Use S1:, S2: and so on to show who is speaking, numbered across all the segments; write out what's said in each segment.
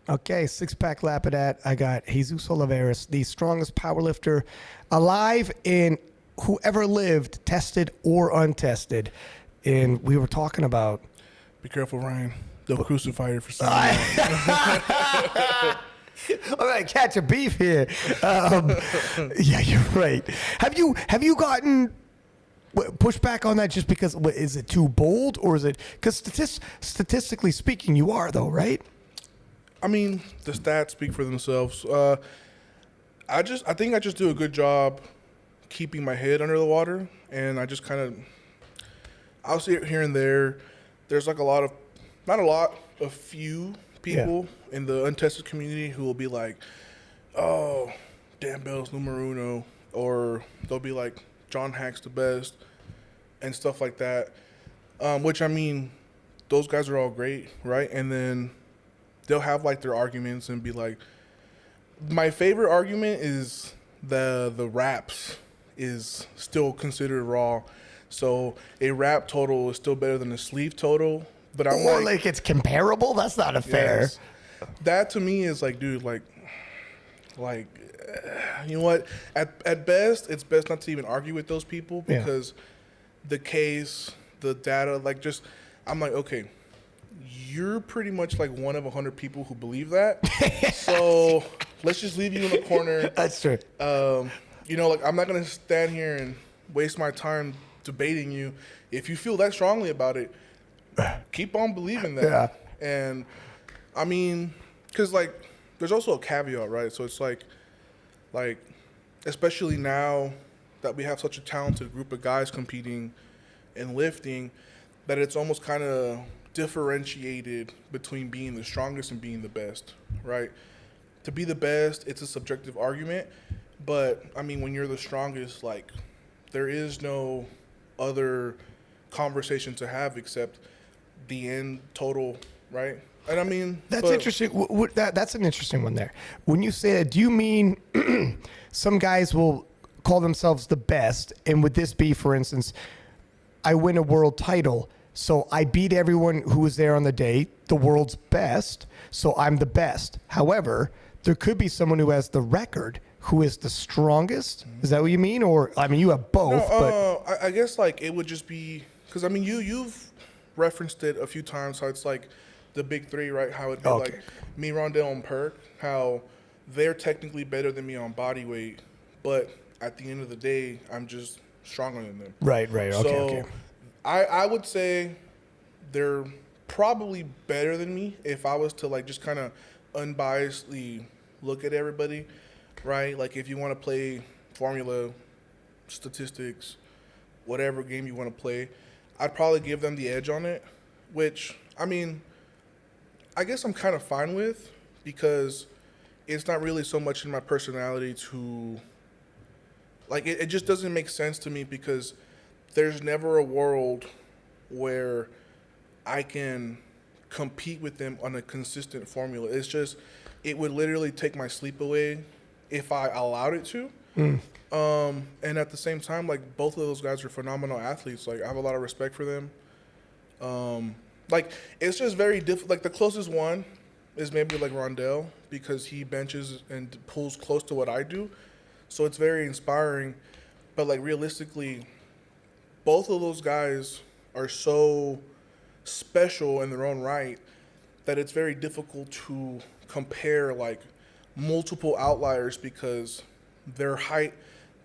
S1: Okay, six-pack Lapidat. I got Jesus Olivares, the strongest powerlifter alive in whoever lived, tested or untested. And we were talking about...
S2: Be careful, Ryan. They'll crucify you for saying that.
S1: All right, catch a beef here. Yeah, you're right. Have you gotten pushback on that just because, is it too bold, or is it... Because statistically speaking, you are, though, right?
S2: I mean, the stats speak for themselves. I think I just do a good job keeping my head under the water, and I just kind of, I'll see it here and there. There's like a few people in the untested community who will be like, oh, Dan Bell's numero uno, or they'll be like, John Hack's the best, and stuff like that. Which, I mean, those guys are all great, right? And then they'll have like their arguments and be like, my favorite argument is the wraps is still considered raw. So a wrap total is still better than a sleeve total. But I'm
S1: like it's comparable? That's not a fair.
S2: Yes. That to me is like, dude, like, you know what? At best, it's best not to even argue with those people because the case, the data, like just, I'm like, okay, you're pretty much like one of 100 people who believe that. So let's just leave you in the corner.
S1: That's true.
S2: You know, like I'm not going to stand here and waste my time debating you. If you feel that strongly about it, keep on believing that.
S1: Yeah.
S2: And I mean, because like there's also a caveat, right? So it's like especially now that we have such a talented group of guys competing in lifting, that it's almost kind of differentiated between being the strongest and being the best, right? To be the best, it's a subjective argument, but I mean, when you're the strongest, like there is no other conversation to have except the end total, right? And I mean,
S1: that's interesting. That's an interesting one there. When you say that, do you mean some guys will call themselves the best, and would this be, for instance, I win a world title, so I beat everyone who was there on the day, the world's best, so I'm the best. However, there could be someone who has the record who is the strongest. Is that what you mean? Or, I mean, you have both.
S2: But I guess like it would just be, because I mean, you've referenced it a few times, how it's like the big three, right? How it'd be like me, Rondell, and Perk, how they're technically better than me on body weight, but at the end of the day, I'm just stronger than them.
S1: Right. Okay.
S2: I would say they're probably better than me if I was to like just kind of unbiasedly look at everybody, right? Like if you want to play formula, statistics, whatever game you want to play, I'd probably give them the edge on it, which, I mean, I guess I'm kind of fine with, because it's not really so much in my personality to, like, it just doesn't make sense to me, because there's never a world where I can compete with them on a consistent formula. It's just, it would literally take my sleep away if I allowed it to. And at the same time, like, both of those guys are phenomenal athletes. Like, I have a lot of respect for them. Like, it's just very difficult. Like, the closest one is maybe like Rondell, because he benches and pulls close to what I do. So it's very inspiring. But, like, realistically, both of those guys are so special in their own right that it's very difficult to compare, like, multiple outliers, because their height,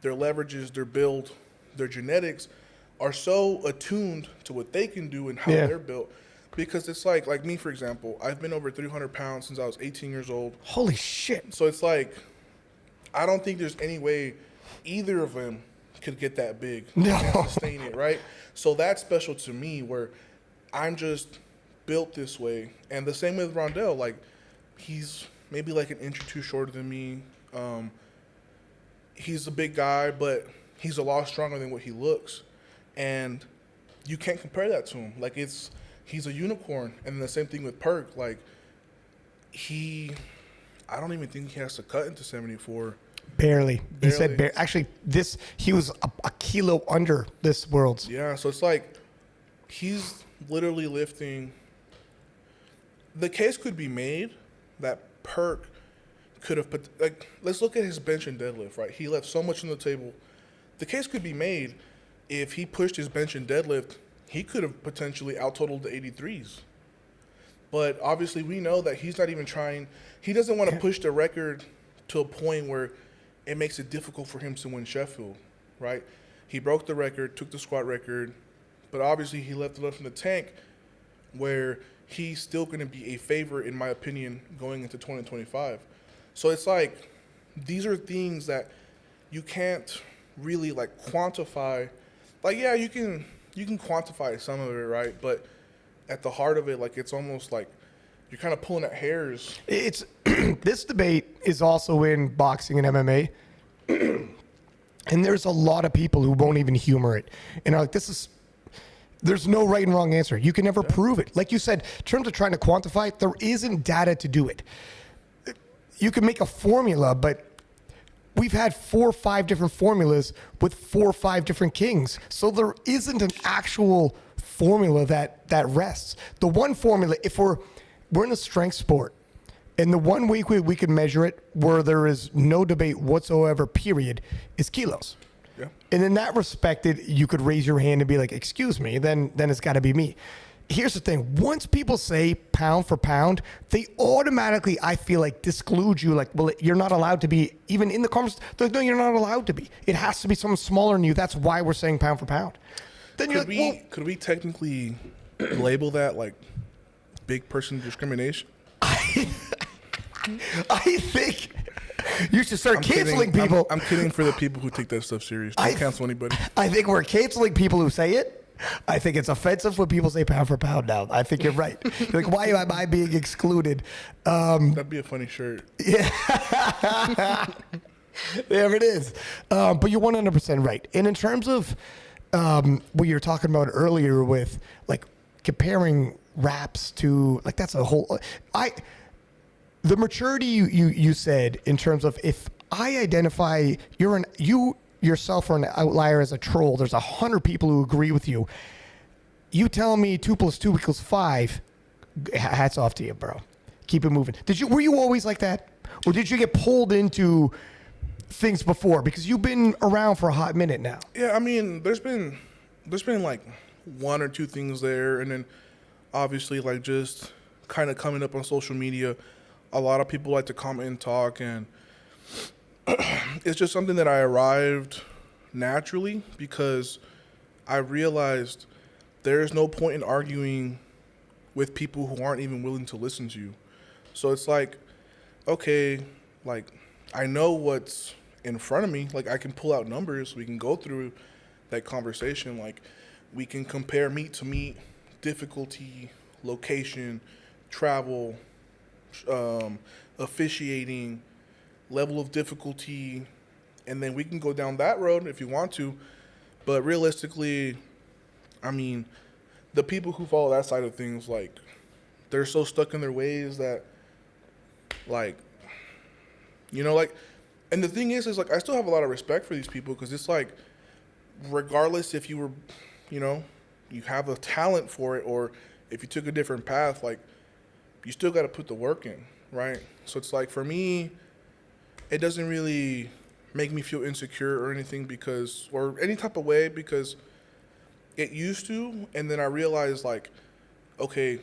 S2: their leverages, their build, their genetics are so attuned to what they can do and how they're built. Because it's like me, for example, I've been over 300 pounds since I was 18 years old.
S1: Holy shit.
S2: So it's like, I don't think there's any way either of them could get that big and sustain it, right? So that's special to me, where I'm just built this way. And the same with Rondell. Like, he's maybe like an inch or two shorter than me. He's a big guy, but he's a lot stronger than what he looks. And you can't compare that to him. Like, he's a unicorn. And the same thing with Perk. Like, I don't even think he has to cut into 74.
S1: Barely. He said barely. Actually, he was a kilo under this world's.
S2: Yeah, so it's like he's literally lifting. The case could be made that Perk could have put, like, let's look at his bench and deadlift, right? He left so much on the table. The case could be made if he pushed his bench and deadlift, he could have potentially out-totaled the 83s. But obviously we know that he's not even trying. He doesn't want to push the record to a point where it makes it difficult for him to win Sheffield, right? He broke the record, took the squat record, but obviously he left it in the tank where he's still going to be a favorite, in my opinion, going into 2025. So it's like, these are things that you can't really like quantify. Like, yeah, you can quantify some of it, right? But at the heart of it, like, it's almost like you're kind of pulling at hairs.
S1: It's this debate is also in boxing and MMA. And there's a lot of people who won't even humor it. And are like, there's no right and wrong answer. You can never prove it. Like you said, in terms of trying to quantify it, there isn't data to do it. You can make a formula, but we've had 4 or 5 different formulas with 4 or 5 different kings. So there isn't an actual formula that rests. The one formula, if we're in a strength sport, and the one week we can measure it where there is no debate whatsoever, period, is kilos.
S2: Yeah.
S1: And in that respect, you could raise your hand and be like, excuse me, then it's got to be me. Here's the thing. Once people say pound for pound, they automatically, I feel like, disclude you. Like, well, you're not allowed to be, even in the conversation. No, you're not allowed to be. It has to be someone smaller than you. That's why we're saying pound for pound. Then
S2: Could we technically label that like big person discrimination?
S1: I think you should start canceling people.
S2: I'm kidding for the people who take that stuff serious. Don't cancel anybody.
S1: I think we're canceling people who say it. I think it's offensive when people say pound for pound now. I think you're right. You're like, why am I being excluded?
S2: That'd be a funny shirt.
S1: Yeah. There it is. But you're 100% right. And in terms of what you were talking about earlier with like comparing raps to, like, that's a whole, the maturity you said in terms of, if I identify you yourself are an outlier as a troll, there's 100 people who agree with you. You tell me 2 + 2 = 5. Hats off to you, bro. Keep it moving. Were you always like that, or did you get pulled into things before? Because you've been around for a hot minute now.
S2: Yeah, I mean, there's been like 1 or 2 things there, and then obviously like just kind of coming up on social media, a lot of people like to comment and talk, and it's just something that I arrived naturally because I realized there is no point in arguing with people who aren't even willing to listen to you. So it's like, okay, like, I know what's in front of me. Like, I can pull out numbers. We can go through that conversation. Like, we can compare meet to meet, difficulty, location, travel, officiating, level of difficulty, and then we can go down that road if you want to. But realistically, I mean, the people who follow that side of things, like, they're so stuck in their ways that, like, you know, like, and the thing is like, I still have a lot of respect for these people, because it's like, regardless if you were, you know, you have a talent for it, or if you took a different path, like, you still got to put the work in, right? So it's like, for me, it doesn't really make me feel insecure or anything, because, or any type of way, because it used to. And then I realized, like, okay,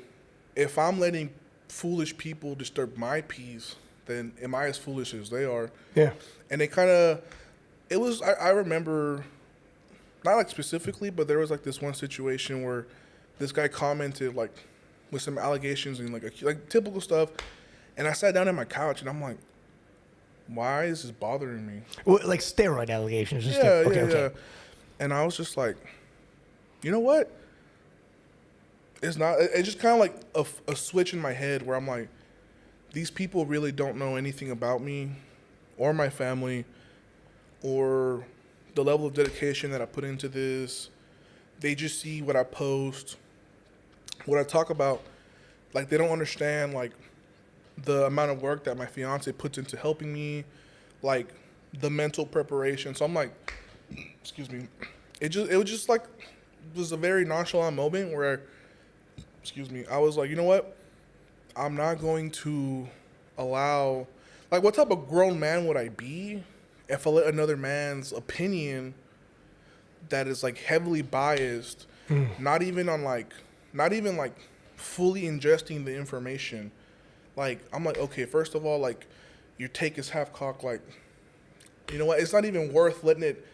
S2: if I'm letting foolish people disturb my peace, then am I as foolish as they are?
S1: Yeah.
S2: And it was, I remember, not like specifically, but there was like this one situation where this guy commented like with some allegations and like typical stuff. And I sat down on my couch and I'm like, why is this bothering me?
S1: Well, like steroid allegations. Just
S2: Yeah. And I was just like, you know what? It's not, it's just kind of like a switch in my head where I'm like, these people really don't know anything about me or my family or the level of dedication that I put into this. They just see what I post, what I talk about. Like, they don't understand, like, the amount of work that my fiance puts into helping me, like, the mental preparation. So I'm like, excuse me. It was just like, it was a very nonchalant moment where, I was like, you know what? I'm not going to allow, like, what type of grown man would I be if I let another man's opinion that is like heavily biased, not even fully ingesting the information. Like, I'm like, okay, first of all, like, your take is half cocked. Like, you know what? It's not even worth letting it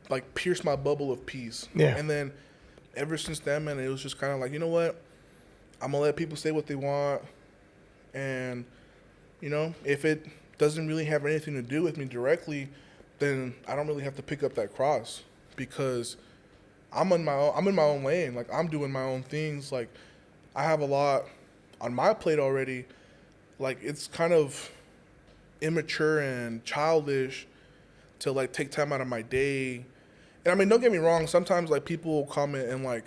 S2: like pierce my bubble of peace.
S1: Yeah.
S2: And then ever since then, man, it was just kind of like, you know what? I'm gonna let people say what they want, and you know, if it doesn't really have anything to do with me directly, then I don't really have to pick up that cross, because I'm in my own lane. Like, I'm doing my own things. Like, I have a lot on my plate already. Like, it's kind of immature and childish to like take time out of my day. And I mean, don't get me wrong, sometimes like people will comment and like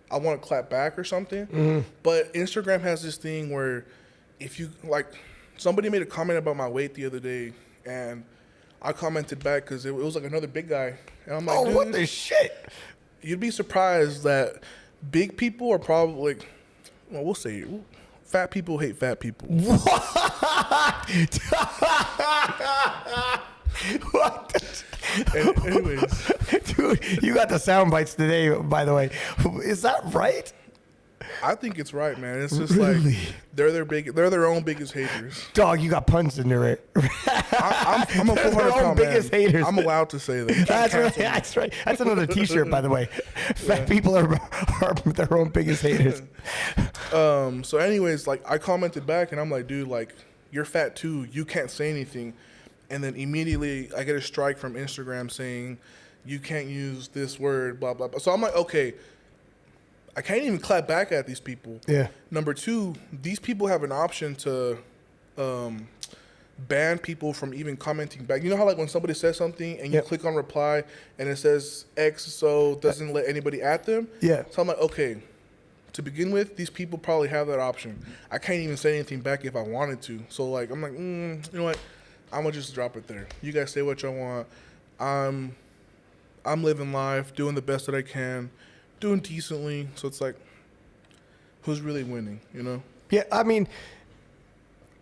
S2: I want to clap back or something. But Instagram has this thing where if you like, somebody made a comment about my weight the other day, and I commented back because it was like another big guy, and I'm like,
S1: Oh,
S2: dude,
S1: what the shit?
S2: you'd be surprised that big people are probably like, well, we'll say fat people hate fat people.
S1: What?
S2: Anyways,
S1: Dude, you got the sound bites today, by the way. Is that right?
S2: I think it's right, man. It's just
S1: Really?
S2: like they're their own biggest haters.
S1: Dog, you got puns in there.
S2: I'm a
S1: They're their
S2: 400
S1: own
S2: pound
S1: biggest
S2: man.
S1: haters.
S2: I'm allowed to say that.
S1: That's right. That's right. That's another T-shirt, by the way. Fat people are their own biggest haters.
S2: So anyways, like I commented back and I'm like, dude, like you're fat too. You can't say anything. And then immediately I get a strike from Instagram saying you can't use this word, blah, blah, blah. So I'm like, okay, I can't even clap back at these people.
S1: Yeah.
S2: Number two, these people have an option to ban people from even commenting back. You know how like when somebody says something and you
S1: Yep.
S2: click on reply and it says X, so doesn't let anybody at them?
S1: Yeah.
S2: So I'm like, okay, to begin with, these people probably have that option. I can't even say anything back if I wanted to. So like, I'm like, you know what? I'm gonna just drop it there. You guys say what y'all want. I'm living life, doing the best that I can, doing decently. So it's like, who's really winning, you know?
S1: Yeah, I mean,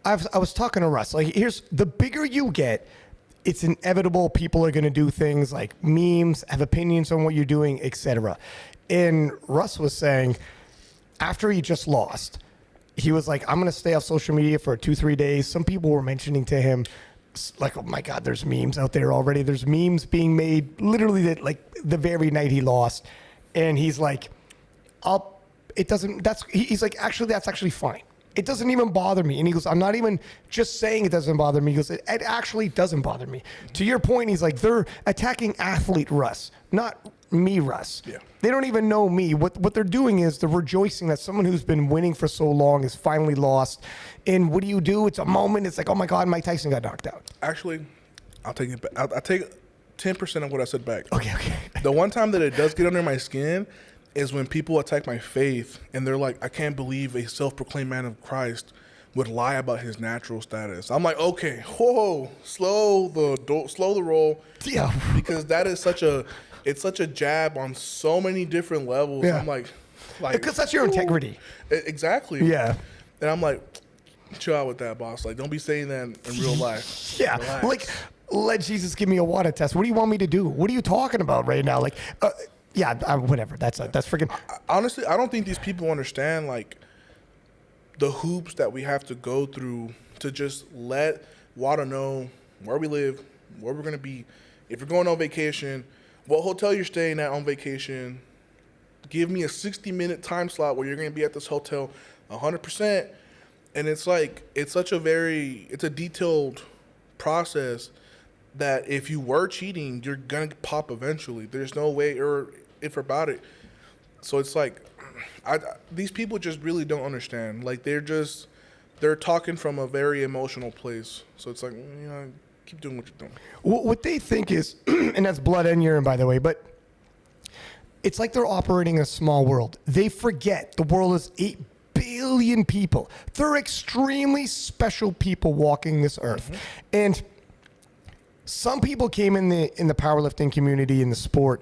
S1: I was talking to Russ. Like, here's the bigger you get, it's inevitable people are going to do things like memes, have opinions on what you're doing, etc. And Russ was saying, after he just lost, he was like, I'm going to stay off social media for 2-3 days. Some people were mentioning to him, like, oh my God, there's memes out there already. There's memes being made literally that, like, the very night he lost. And he's like, he's like, actually, that's actually fine. It doesn't even bother me. And he goes, I'm not even just saying it doesn't bother me. He goes, it actually doesn't bother me. To your point, he's like, they're attacking athlete Russ, not me, Russ.
S2: Yeah.
S1: They don't even know me. What they're doing is they're rejoicing that someone who's been winning for so long has finally lost. And what do? It's a moment. It's like, oh my God, Mike Tyson got knocked out.
S2: Actually, I'll take it back. I'll take 10% of what I said back.
S1: Okay.
S2: The one time that it does get under my skin is when people attack my faith and they're like, I can't believe a self-proclaimed man of Christ would lie about his natural status. I'm like, okay, whoa, slow the roll.
S1: Yeah.
S2: Because that is such a jab on so many different levels.
S1: Yeah.
S2: I'm like
S1: Because that's your integrity.
S2: Exactly.
S1: Yeah.
S2: And I'm like, chill out with that, boss. Like, don't be saying that in real life.
S1: Yeah.
S2: Relax.
S1: Like, let Jesus give me a water test. What do you want me to do? What are you talking about right now? Like, whatever. That's freaking.
S2: Honestly, I don't think these people understand like the hoops that we have to go through to just let WADA know where we live, where we're gonna be. If you're going on vacation, what hotel you're staying at on vacation. Give me a 60-minute time slot where you're gonna be at this hotel 100%. And it's like, it's a detailed process that if you were cheating, you're going to pop eventually. There's no way or if about it. So it's like, these people just really don't understand. Like, they're talking from a very emotional place. So it's like, keep doing what you're doing.
S1: What they think is, and that's blood and urine, by the way, but it's like they're operating a small world. They forget the world is 8 billion people. They're extremely special people walking this earth. Mm-hmm. And some people came in the powerlifting community, in the sport,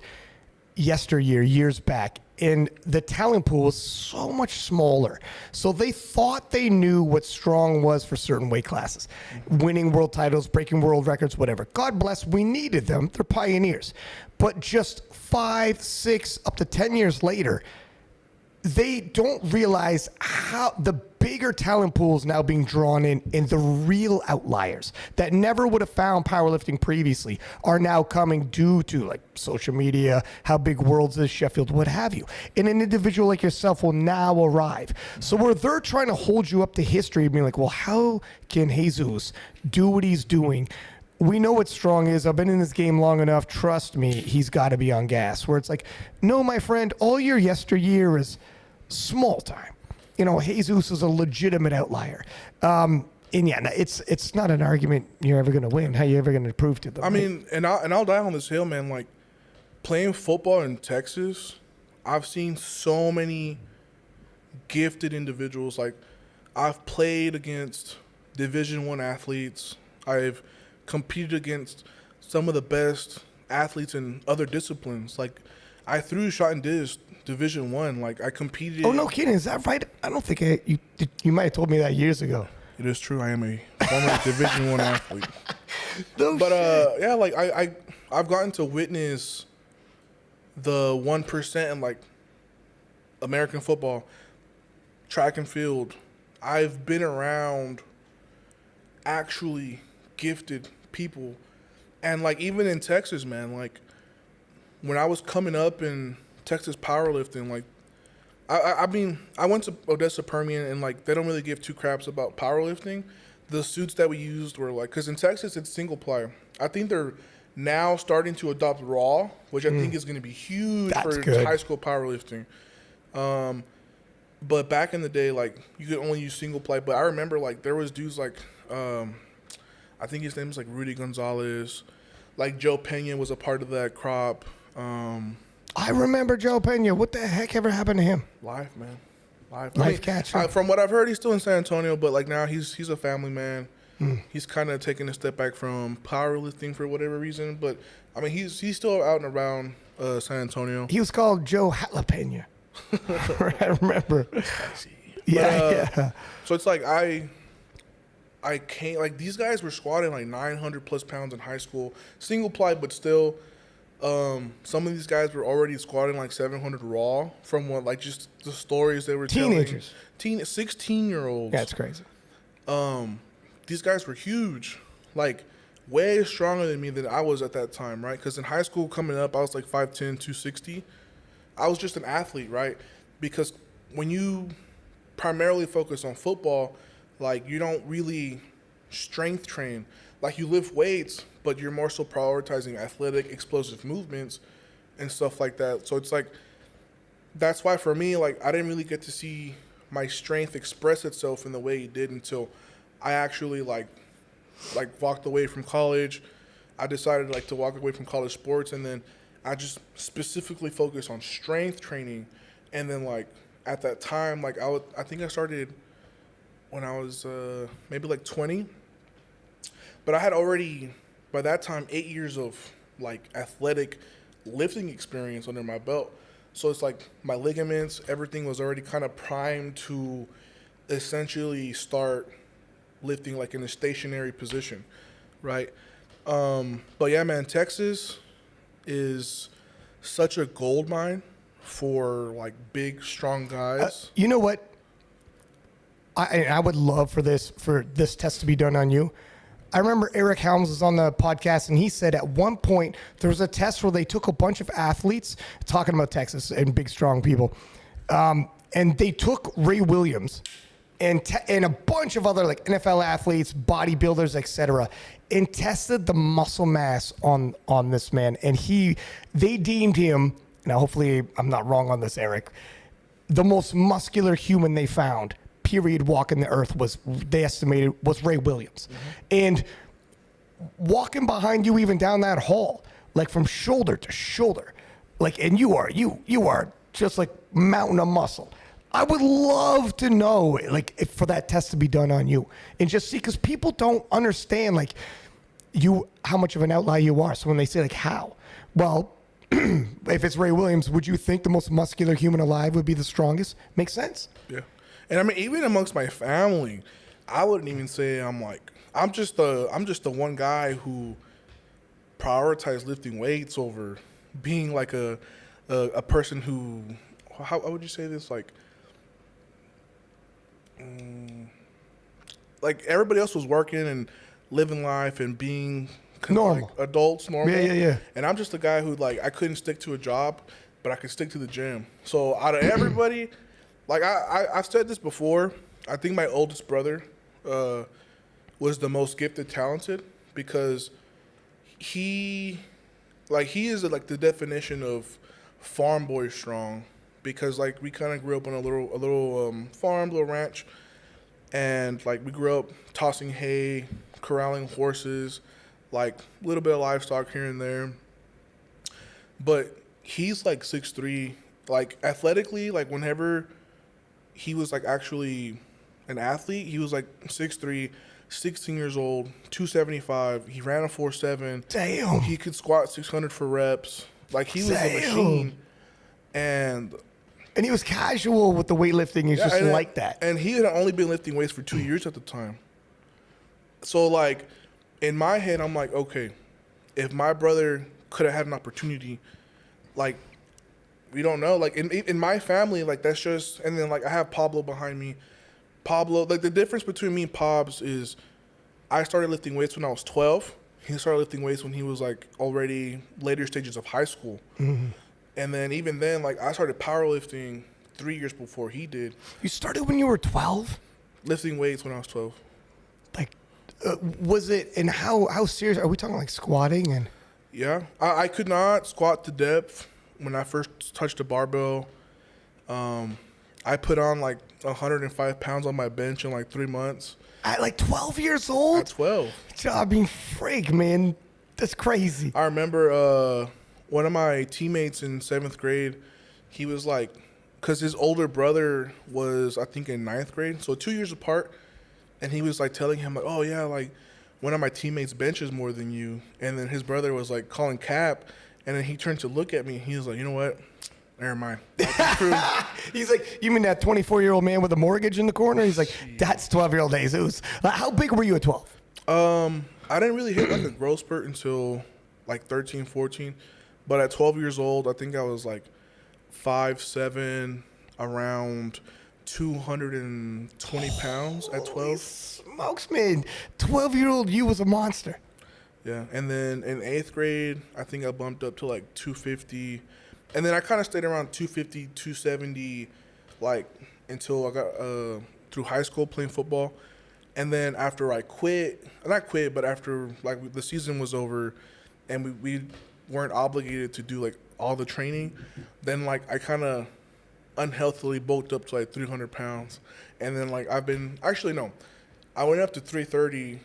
S1: yesteryear, years back, and the talent pool was so much smaller. So they thought they knew what strong was for certain weight classes, winning world titles, breaking world records, whatever. God bless, we needed them. They're pioneers. But just 5, 6, up to 10 years later, they don't realize how the bigger talent pool is now being drawn in the real outliers that never would have found powerlifting previously are now coming due to like social media, how big Worlds is, Sheffield, what have you. And an individual like yourself will now arrive. So where they're trying to hold you up to history, being like, well, how can Jesus do what he's doing? We know what strong is. I've been in this game long enough. Trust me, he's got to be on gas. Where it's like, no, my friend, all your yesteryear is small time. You know, Jesus is a legitimate outlier. And yeah, it's not an argument you're ever going to win. How you ever going to prove to them?
S2: I mean, and I'll die on this hill, man. Like, playing football in Texas, I've seen so many gifted individuals. Like, I've played against Division I athletes. I've competed against some of the best athletes in other disciplines. Like, I threw shot and disc Division I. Like, I competed.
S1: Oh, no kidding. Is that right? I don't think you might have told me that years ago.
S2: It is true. I am a former Division I athlete.
S1: No
S2: But
S1: shit.
S2: yeah, like I've gotten to witness the 1% in like American football, track and field. I've been around actually gifted people, and like even in Texas, man. Like when I was coming up in Texas powerlifting, like I mean, I went to Odessa Permian, and like they don't really give two craps about powerlifting. The suits that we used were like, because in Texas it's single ply. I think they're now starting to adopt raw, which I think is going to be huge for
S1: good.
S2: high school powerlifting. But back in the day, like you could only use single ply. But I remember like there was dudes like, I think his name was like Rudy Gonzalez, like Joe Pena was a part of that crop.
S1: I remember Joe Pena. What the heck ever happened to him?
S2: Life, man.
S1: Life catcher.
S2: From what I've heard, he's still in San Antonio, but like now he's a family man. He's kind of taking a step back from powerlifting for whatever reason, but I mean he's still out and around San Antonio.
S1: He was called Joe Jalapeno. I remember. Yeah.
S2: So it's like I can't, like these guys were squatting like 900 plus pounds in high school, single ply, but still. Some of these guys were already squatting like 700 raw from what, like just the stories they were
S1: Teenagers.
S2: telling. 16-year-olds.
S1: That's crazy.
S2: These guys were huge, like way stronger than me than I was at that time, right? Because in high school coming up, I was like 5'10", 260. I was just an athlete, right? Because when you primarily focus on football, like you don't really strength train. Like you lift weights, but you're more so prioritizing athletic, explosive movements and stuff like that. So it's like, that's why for me, like I didn't really get to see my strength express itself in the way it did until I actually like walked away from college. I decided like to walk away from college sports, and then I just specifically focused on strength training. And then like at that time, like I think I started when I was maybe like 20. But I had already, by that time, 8 years of like athletic lifting experience under my belt. So it's like my ligaments, everything was already kind of primed to essentially start lifting like in a stationary position, right? But yeah, man, Texas is such a gold mine for like big, strong guys.
S1: You know what? I would love for this test to be done on you. I remember Eric Helms was on the podcast, and he said at one point there was a test where they took a bunch of athletes, talking about Texas and big, strong people, and they took Ray Williams and a bunch of other like NFL athletes, bodybuilders, etc., and tested the muscle mass on this man. And they deemed him, now hopefully I'm not wrong on this, Eric, the most muscular human they found. Period. Walking the earth they estimated was Ray Williams. And walking behind you even down that hall, like from shoulder to shoulder, like, and you are just like mountain of muscle. I would love to know, like, for that test to be done on you, and just see, because people don't understand like how much of an outlier you are. So when they say like how, well, if it's Ray Williams, would you think the most muscular human alive would be the strongest? Makes sense.
S2: Yeah. And I mean, even amongst my family, I wouldn't even say I'm just the one guy who prioritized lifting weights over being like a person who, how would you say this, like everybody else was working and living life and being
S1: normal,
S2: like adults, normal.
S1: Yeah.
S2: And I'm just a guy who, like, I couldn't stick to a job, but I could stick to the gym. So out of everybody, like I've said this before, I think my oldest brother was the most gifted, talented, because he is like the definition of farm boy strong, because like we kind of grew up on a little farm, little ranch, and like we grew up tossing hay, corralling horses, like a little bit of livestock here and there. But he's like 6'3", like athletically, like whenever he was like actually an athlete, he was like 6'3", 16 years old, 275. He ran a 4.7.
S1: Damn.
S2: He could squat 600 for reps. Like, he was a machine. And
S1: he was casual with the weightlifting. He's just like that.
S2: And he had only been lifting weights for 2 years at the time. So, like, in my head, I'm like, okay, if my brother could have had an opportunity, like, we don't know. Like, in my family, like, that's just, and then, like, I have Pablo behind me. Pablo, like, the difference between me and Pobs is I started lifting weights when I was 12. He started lifting weights when he was, like, already later stages of high school. Mm-hmm. And then even then, like, I started powerlifting 3 years before he did.
S1: You started when you were 12?
S2: Lifting weights when I was 12.
S1: Like, was it, and how serious, are we talking like squatting and?
S2: Yeah, I could not squat to depth when I first touched a barbell. I put on like 105 pounds on my bench in like 3 months.
S1: At like 12 years old?
S2: At 12.
S1: I mean, freak, man. That's crazy.
S2: I remember one of my teammates in 7th grade, he was like, because his older brother was, I think, in 9th grade, so 2 years apart, and he was like telling him, like, oh yeah, like one of my teammates benches more than you. And then his brother was like calling cap, and then he turned to look at me, and he was like, you know what? Never mind.
S1: He's like, you mean that 24-year-old man with a mortgage in the corner? He's like, that's 12-year-old Jesus. Like, how big were you at 12?
S2: I didn't really hit like a growth spurt until like 13, 14. But at 12 years old, I think I was like 5'7", around 220 pounds at 12.
S1: Holy smokes, man. 12-year-old you was a monster.
S2: Yeah, and then in 8th grade, I think I bumped up to like 250. And then I kind of stayed around 250, 270, like until I got through high school playing football. And then after I quit, not quit, but after like the season was over and we weren't obligated to do like all the training, then like I kind of unhealthily bulked up to like 300 pounds. And then like I've been, actually no, I went up to 330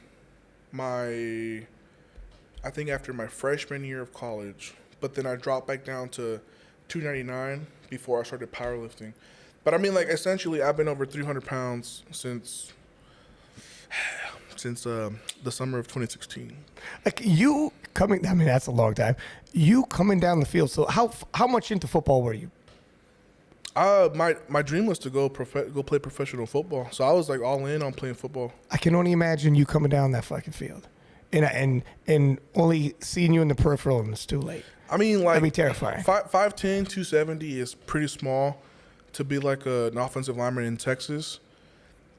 S2: I think after my freshman year of college, but then I dropped back down to 299 before I started powerlifting. But I mean, like, essentially I've been over 300 pounds since the summer of 2016.
S1: Like, you coming, I mean, that's a long time. You coming down the field. So how much into football were you?
S2: My dream was to go play professional football. So I was like all in on playing football.
S1: I can only imagine you coming down that fucking field, and only seeing you in the peripheral, and it's too late.
S2: I mean, like,
S1: that'd be terrifying.
S2: 5'10", 270 is pretty small to be like an offensive lineman in Texas.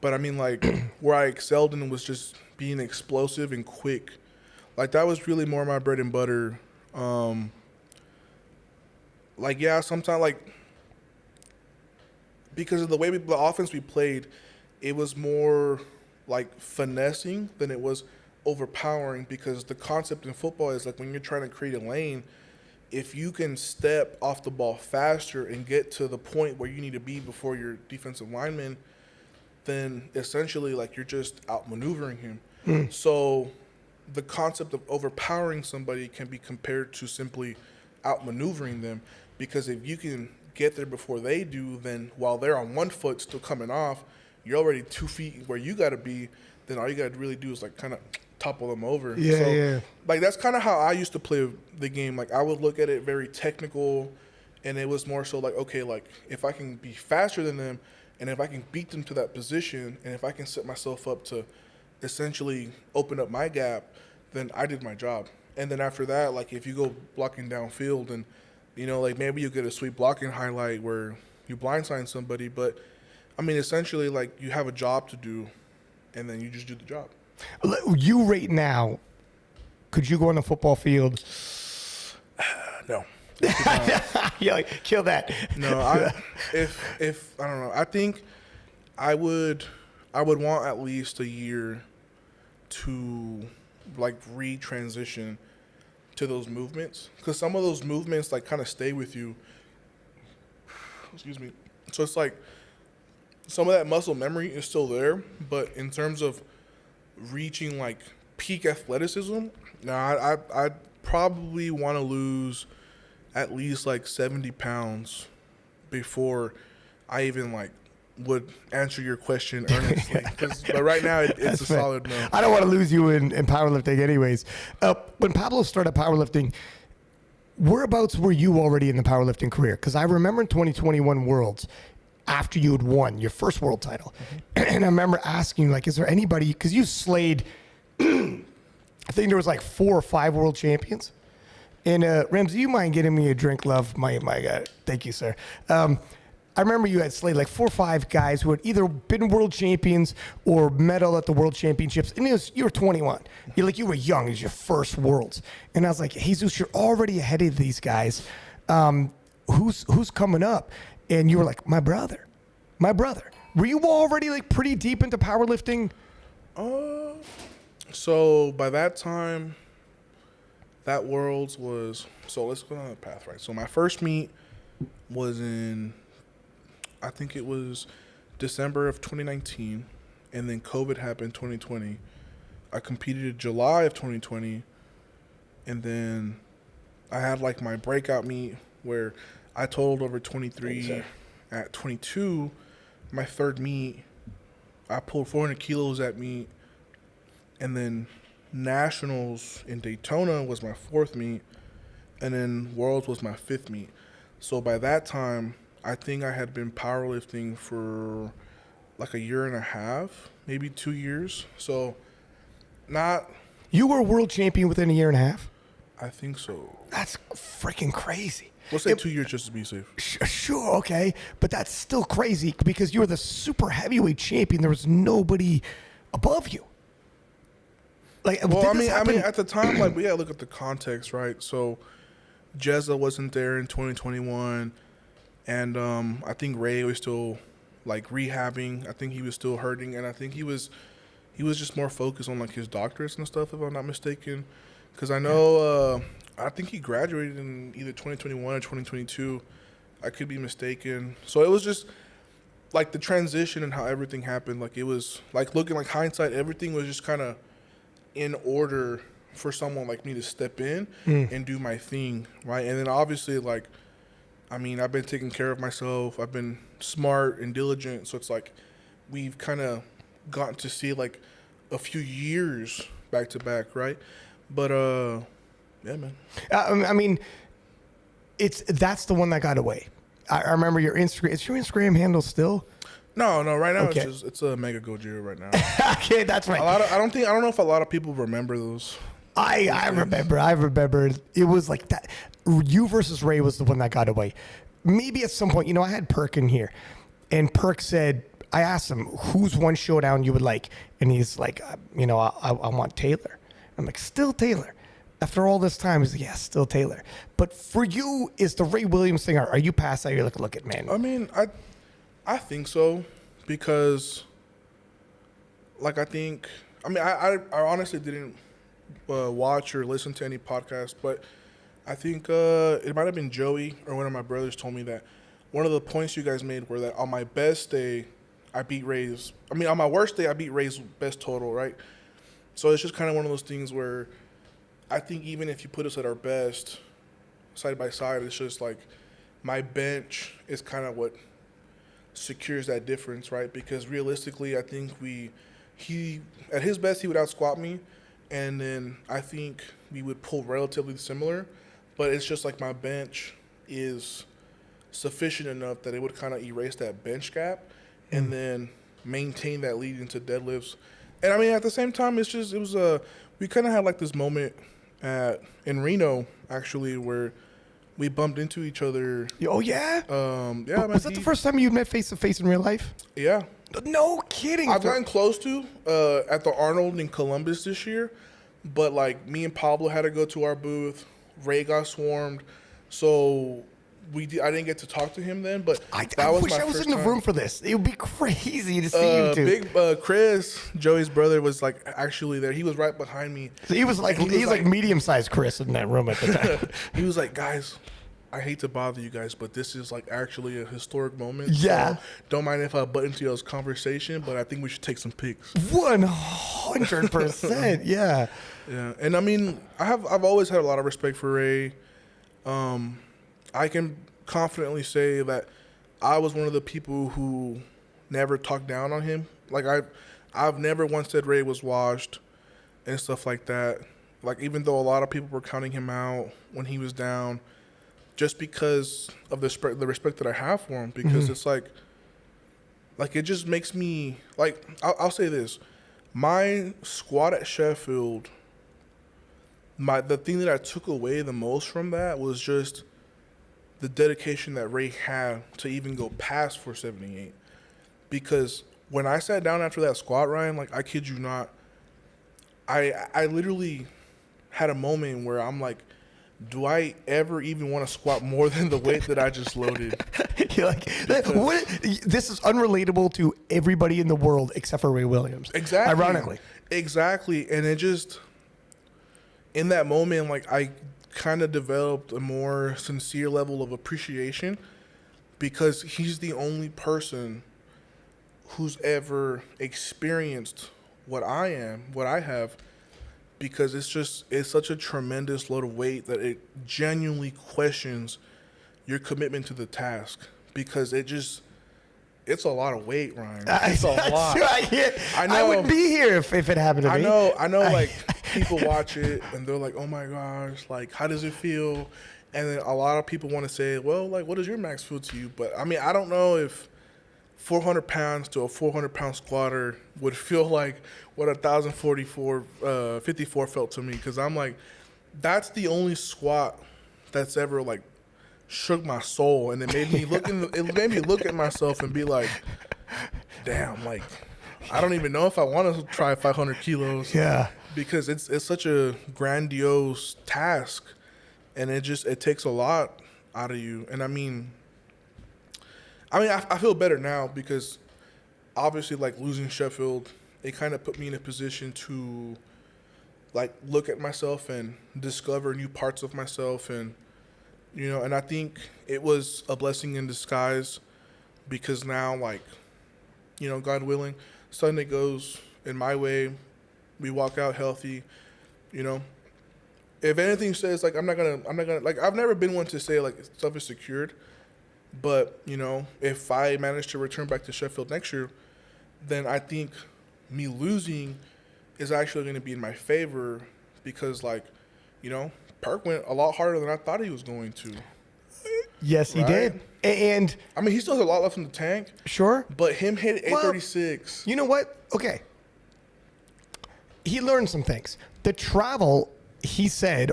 S2: But I mean, like, where I excelled in was just being explosive and quick. Like, that was really more my bread and butter. Like, yeah, sometimes, like, because of the way the offense we played, it was more like finessing than it was overpowering, because the concept in football is like when you're trying to create a lane, if you can step off the ball faster and get to the point where you need to be before your defensive lineman, then essentially like you're just outmaneuvering him. So the concept of overpowering somebody can be compared to simply outmaneuvering them, because if you can get there before they do, then while they're on one foot still coming off, you're already 2 feet where you got to be, then all you got to really do is like kind of topple them over.
S1: Yeah,
S2: so,
S1: yeah.
S2: Like, that's kind of how I used to play the game. Like, I would look at it very technical, and it was more so like, okay, like, if I can be faster than them, and if I can beat them to that position, and if I can set myself up to essentially open up my gap, then I did my job. And then after that, like, if you go blocking downfield and, like, maybe you get a sweet blocking highlight where you blindside somebody, but, I mean, essentially, like, you have a job to do, and then you just do the job.
S1: You right now, could you go on the football field?
S2: No.
S1: Yeah, like, kill that.
S2: No, if I don't know, I think I would want at least a year to like re-transition to those movements, because some of those movements like kind of stay with you. Excuse me. So it's like some of that muscle memory is still there, but in terms of reaching like peak athleticism, now I'd probably want to lose at least like 70 pounds before I even like would answer your question earnestly. But right now it's a solid no.
S1: I don't want to lose you in powerlifting anyways. When Pablo started powerlifting, whereabouts were you already in the powerlifting career? Because I remember in 2021 Worlds, after you had won your first world title, and I remember asking you, like, is there anybody, because you slayed, I think there was like 4 or 5 world champions. And Ramsey, you mind getting me a drink, love? My God, thank you, sir. I remember you had slayed like 4 or 5 guys who had either been world champions or medal at the world championships. And you were 21. You were young. It was your first worlds. And I was like, Jesus, you're already ahead of these guys. Who's coming up? And you were like, my brother. Were you already like pretty deep into powerlifting?
S2: So by that time, that Worlds was, so let's go down the path, right? So my first meet was in, I think it was December of 2019, and then COVID happened 2020. I competed in July of 2020, and then I had like my breakout meet where I totaled over 23 at 22. My third meet, I pulled 400 kilos at meet, and then Nationals in Daytona was my 4th meet, and then Worlds was my 5th meet. So by that time, I think I had been powerlifting for like a year and a half, maybe 2 years. So not...
S1: You were a world champion within a year and a half?
S2: I think so.
S1: That's freaking crazy.
S2: We'll say 2 years just to be safe.
S1: Sure, okay. But that's still crazy because you were the super heavyweight champion. There was nobody above you. Like,
S2: well, I mean, at the time, like, we gotta look at the context, right? So, Jezza wasn't there in 2021, and I think Ray was still like rehabbing. I think he was still hurting, and I think he was just more focused on like his doctorates and stuff, if I'm not mistaken. Because I know, I think he graduated in either 2021 or 2022. I could be mistaken. So it was just like the transition and how everything happened. Like, it was like looking like hindsight, everything was just kind of in order for someone like me to step in and do my thing, right? And then obviously, like, I mean, I've been taking care of myself. I've been smart and diligent. So it's like we've kind of gotten to see like a few years back to back, right? But yeah, man.
S1: I mean, that's the one that got away. I remember your Instagram. Is your Instagram handle still?
S2: No. Right now
S1: Okay.
S2: it's a Mega Gojira right now.
S1: Okay, that's right.
S2: I don't know if a lot of people remember those.
S1: I remember. It was like that. You versus Ray was the one that got away. Maybe at some point, I had Perk in here, and Perk said, I asked him, who's one showdown you would like? And he's like, I want Taylor. I'm like, still Taylor. After all this time, he's like, yeah, still Taylor. But for you, is the Ray Williams thing, are you past that? You're like, look at, man.
S2: I mean, I think so, because, like, I honestly didn't watch or listen to any podcast, but I think it might have been Joey or one of my brothers told me that one of the points you guys made were that on my best day, I beat Ray's. I mean, on my worst day, I beat Ray's best total, right? So it's just kind of one of those things where I think even if you put us at our best side by side, it's just like my bench is kind of what secures that difference, right? Because realistically, I think he at his best, he would out squat me, and then I think we would pull relatively similar, but it's just like my bench is sufficient enough that it would kind of erase that bench gap and then maintain that lead into deadlifts. And I mean, at the same time, we kind of had like this moment in Reno actually where we bumped into each other.
S1: Oh yeah.
S2: Yeah.
S1: Was that the first time you met face to face in real life?
S2: Yeah.
S1: No kidding.
S2: I've gotten close to at the Arnold in Columbus this year, but like me and Pablo had to go to our booth. Ray got swarmed, so I didn't get to talk to him then. But
S1: I
S2: was
S1: wish
S2: my
S1: I was
S2: first
S1: in the
S2: time.
S1: room for this. It would be crazy to see you two.
S2: Big Chris, Joey's brother, was like actually there. He was right behind me.
S1: So he was like medium-sized Chris in that room at the time.
S2: He was like, guys, I hate to bother you guys, but this is like actually a historic moment.
S1: Yeah.
S2: So don't mind if I butt into y'all's conversation, but I think we should take some pics.
S1: 100%. Yeah.
S2: Yeah, and I mean, I've always had a lot of respect for Ray. I can confidently say that I was one of the people who never talked down on him. Like I've never once said Ray was washed and stuff like that. Like even though a lot of people were counting him out when he was down, just because of the respect that I have for him, because it's like it just makes me like I'll say this, my squat at Sheffield. The thing that I took away the most from that was just the dedication that Ray had to even go past 478. Because when I sat down after that squat, Ryan, like I kid you not, I literally had a moment where I'm like, do I ever even want to squat more than the weight that I just loaded?
S1: You're like, what? This is unrelatable to everybody in the world except for Ray Williams.
S2: Exactly.
S1: Ironically.
S2: Exactly. And it just, in that moment, like I kind of developed a more sincere level of appreciation because he's the only person who's ever experienced what I have, because it's such a tremendous load of weight that it genuinely questions your commitment to the task, because it's a lot of weight, Ryan. It's a lot.
S1: I wouldn't be here if it happened to me.
S2: I know. Like people watch it and they're like, "Oh my gosh, like how does it feel?" And then a lot of people want to say, "Well, like what does your max feel to you?" But I mean, I don't know if 400 pounds to a 400-pound squatter would feel like what 54 felt to me, because I'm like, that's the only squat that's ever like shook my soul, and it made me look at myself and be like, damn, like I don't even know if I want to try 500 kilos.
S1: Yeah, because
S2: it's such a grandiose task, and it takes a lot out of you. And I mean I feel better now because obviously like losing Sheffield, it kind of put me in a position to like look at myself and discover new parts of myself, and and I think it was a blessing in disguise, because now, like, God willing, Sunday goes in my way, we walk out healthy, If anything says, like, I'm not gonna, like, I've never been one to say, like, stuff is secured, but, if I manage to return back to Sheffield next year, then I think me losing is actually going to be in my favor, because, like, Perk went a lot harder than I thought he was going to.
S1: Yes, he did. And
S2: I mean, he still has a lot left in the tank.
S1: Sure.
S2: But him hit 836.
S1: You know what? Okay. He learned some things. The travel, he said,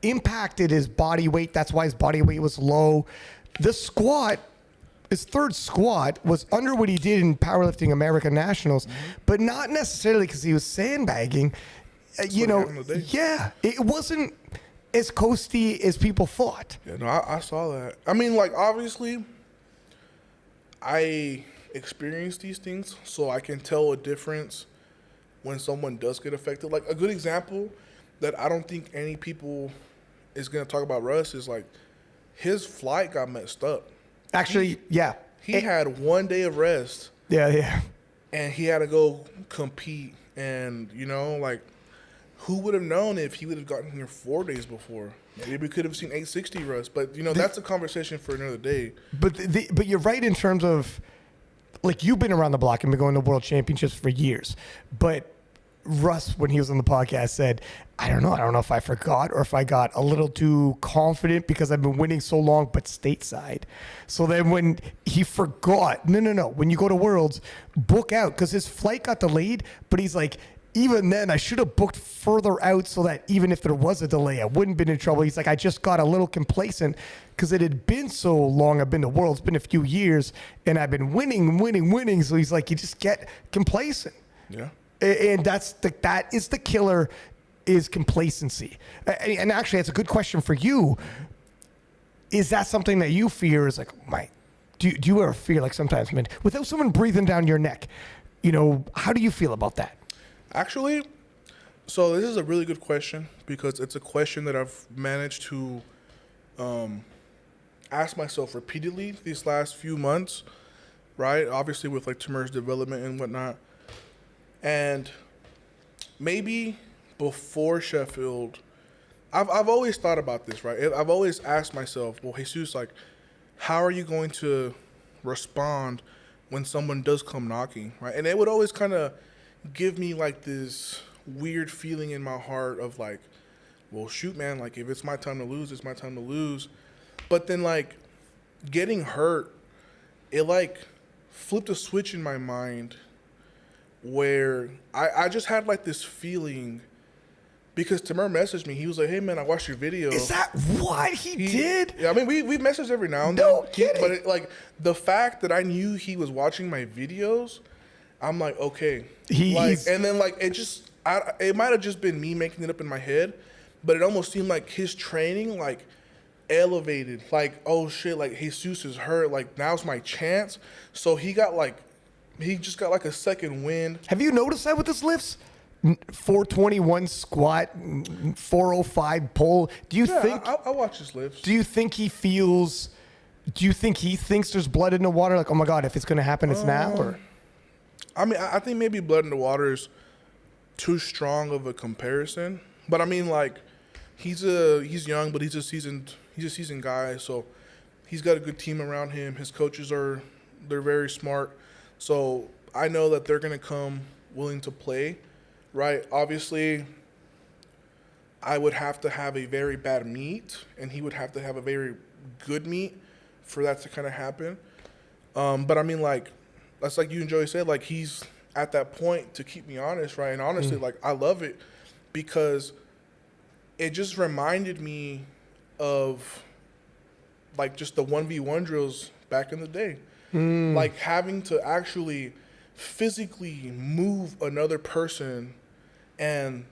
S1: impacted his body weight. That's why his body weight was low. The squat, his third squat, was under what he did in Powerlifting America Nationals, but not necessarily because he was sandbagging. Yeah, it wasn't as coasty as people thought.
S2: Yeah, no, I saw that. I mean, like, obviously, I experienced these things, so I can tell a difference when someone does get affected. Like, a good example that I don't think any people is going to talk about Russ is, like, his flight got messed up.
S1: Actually, yeah.
S2: He had 1 day of rest.
S1: Yeah.
S2: And he had to go compete. And, like, who would have known if he would have gotten here 4 days before? Maybe we could have seen 860 Russ. But, that's a conversation for another day.
S1: But you're right in terms of, like, you've been around the block and been going to world championships for years. But Russ, when he was on the podcast, said, I don't know if I forgot or if I got a little too confident because I've been winning so long, but stateside. So then when he forgot, no, when you go to Worlds, book out, because his flight got delayed, but he's like, even then, I should have booked further out so that even if there was a delay, I wouldn't have been in trouble. He's like, I just got a little complacent because it had been so long. I've been to Worlds, been a few years, and I've been winning. So he's like, you just get complacent.
S2: Yeah.
S1: And that is the killer, is complacency. And actually, that's a good question for you. Is that something that you fear? Is like, do you ever fear, like sometimes, man, without someone breathing down your neck, how do you feel about that?
S2: Actually, so this is a really good question because it's a question that I've managed to ask myself repeatedly these last few months, right? Obviously with like Timur's development and whatnot. And maybe before Sheffield, I've always thought about this, right? I've always asked myself, well, Jesus, like, how are you going to respond when someone does come knocking, right? And it would always kind of give me like this weird feeling in my heart of like, well, shoot, man, like if it's my time to lose, it's my time to lose. But then like getting hurt, it like flipped a switch in my mind where I just had like this feeling because Timur messaged me. He was like, hey, man, I watched your video.
S1: Is that what he did?
S2: Yeah, I mean, we messaged every now and then.
S1: No kidding.
S2: But it, like the fact that I knew he was watching my videos, I'm like, okay. And then like it might have just been me making it up in my head, but it almost seemed like his training like elevated. Like, oh shit, like Jesus is hurt. Like now's my chance. So he just got like a second wind.
S1: Have you noticed that with his lifts? 421 squat, 405 pull. Do you think?
S2: I watch his lifts.
S1: Do you think he feels? Do you think he thinks there's blood in the water? Like, oh my god, if it's going to happen, it's now. Or
S2: I mean, I think maybe blood in the water is too strong of a comparison. But I mean, like, he's young, but he's a seasoned guy. So he's got a good team around him. His coaches they're very smart. So I know that they're gonna come willing to play, right? Obviously, I would have to have a very bad meet, and he would have to have a very good meet for that to kind of happen. But I mean, like, that's like you and Joey said, like he's at that point to keep me honest, right? And honestly, like I love it because it just reminded me of like just the 1v1 drills back in the day. Like having to actually physically move another person and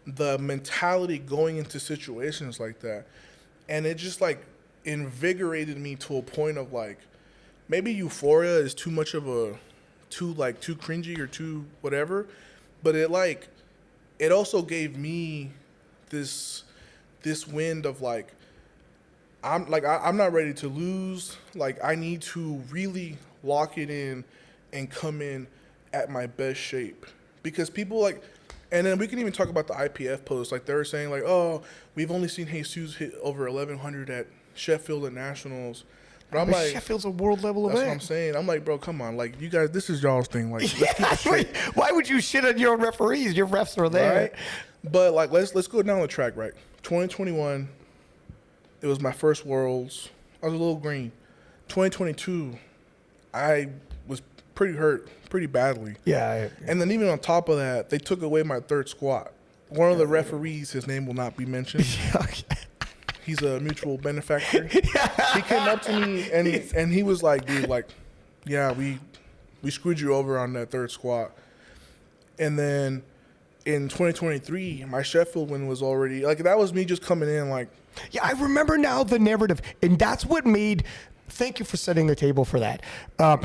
S2: the mentality going into situations like that. And it just like invigorated me to a point of like, maybe euphoria is too much of too cringy or too whatever, but it also gave me this wind of like, I'm not ready to lose. Like I need to really lock it in and come in at my best shape because people like, and then we can even talk about the IPF post. Like they were saying like, oh, we've only seen Jesus hit over 1100 at Sheffield and Nationals. But I'm like,
S1: Sheffield's a world level event.
S2: That's what I'm saying. I'm like, bro, come on. Like, you guys, this is y'all's thing. Like, let's keep it straight.
S1: Why would you shit on your own referees? Your refs are there.
S2: Right? But, like, let's go down the track, right? 2021, it was my first Worlds. I was a little green. 2022, I was pretty hurt pretty badly.
S1: Yeah.
S2: And then even on top of that, they took away my third squat. One of the referees, his name will not be mentioned. He's a mutual benefactor. He came up to me and he was like, dude, like, yeah, we screwed you over on that third squat. And then in 2023, my Sheffield win was already, like, that was me just coming in like.
S1: Yeah, I remember now the narrative. And that's what made, thank you for setting the table for that.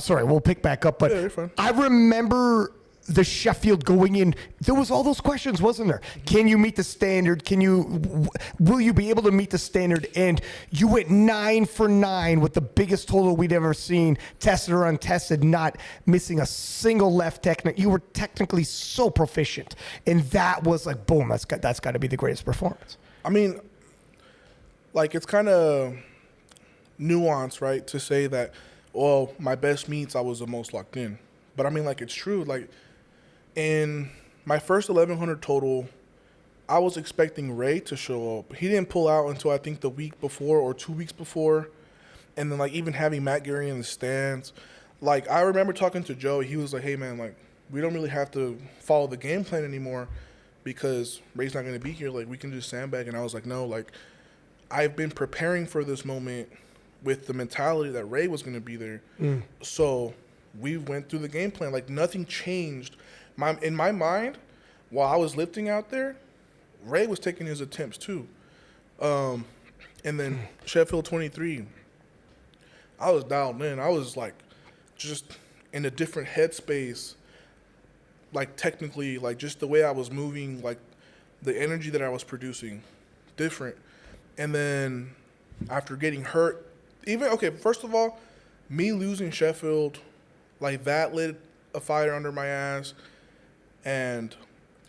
S1: Sorry, we'll pick back up. But
S2: yeah, you're fine.
S1: I remember the Sheffield going in, there was all those questions, wasn't there? Can you meet the standard? Will you be able to meet the standard? And you went 9 for 9 with the biggest total we'd ever seen, tested or untested, not missing a single left technique. You were technically so proficient. And that was like, boom, that's got to be the greatest performance.
S2: I mean, like, it's kind of nuanced, right, to say that, well, my best meets, I was the most locked in. But I mean, like, it's true. Like, in my first 1100 total, I was expecting Ray to show up. He didn't pull out until I think the week before or 2 weeks before. And then, like, even having Matt Gary in the stands. Like, I remember talking to Joe. He was like, hey, man, like, we don't really have to follow the game plan anymore because Ray's not going to be here. Like, we can just sandbag. And I was like, no, like, I've been preparing for this moment with the mentality that Ray was going to be there. So we went through the game plan. Like, nothing changed. In my mind, while I was lifting out there, Ray was taking his attempts too. And then Sheffield 23, I was dialed in. I was like just in a different headspace, like technically, like just the way I was moving, like the energy that I was producing, different. And then after getting hurt, first of all, me losing Sheffield, like that lit a fire under my ass. And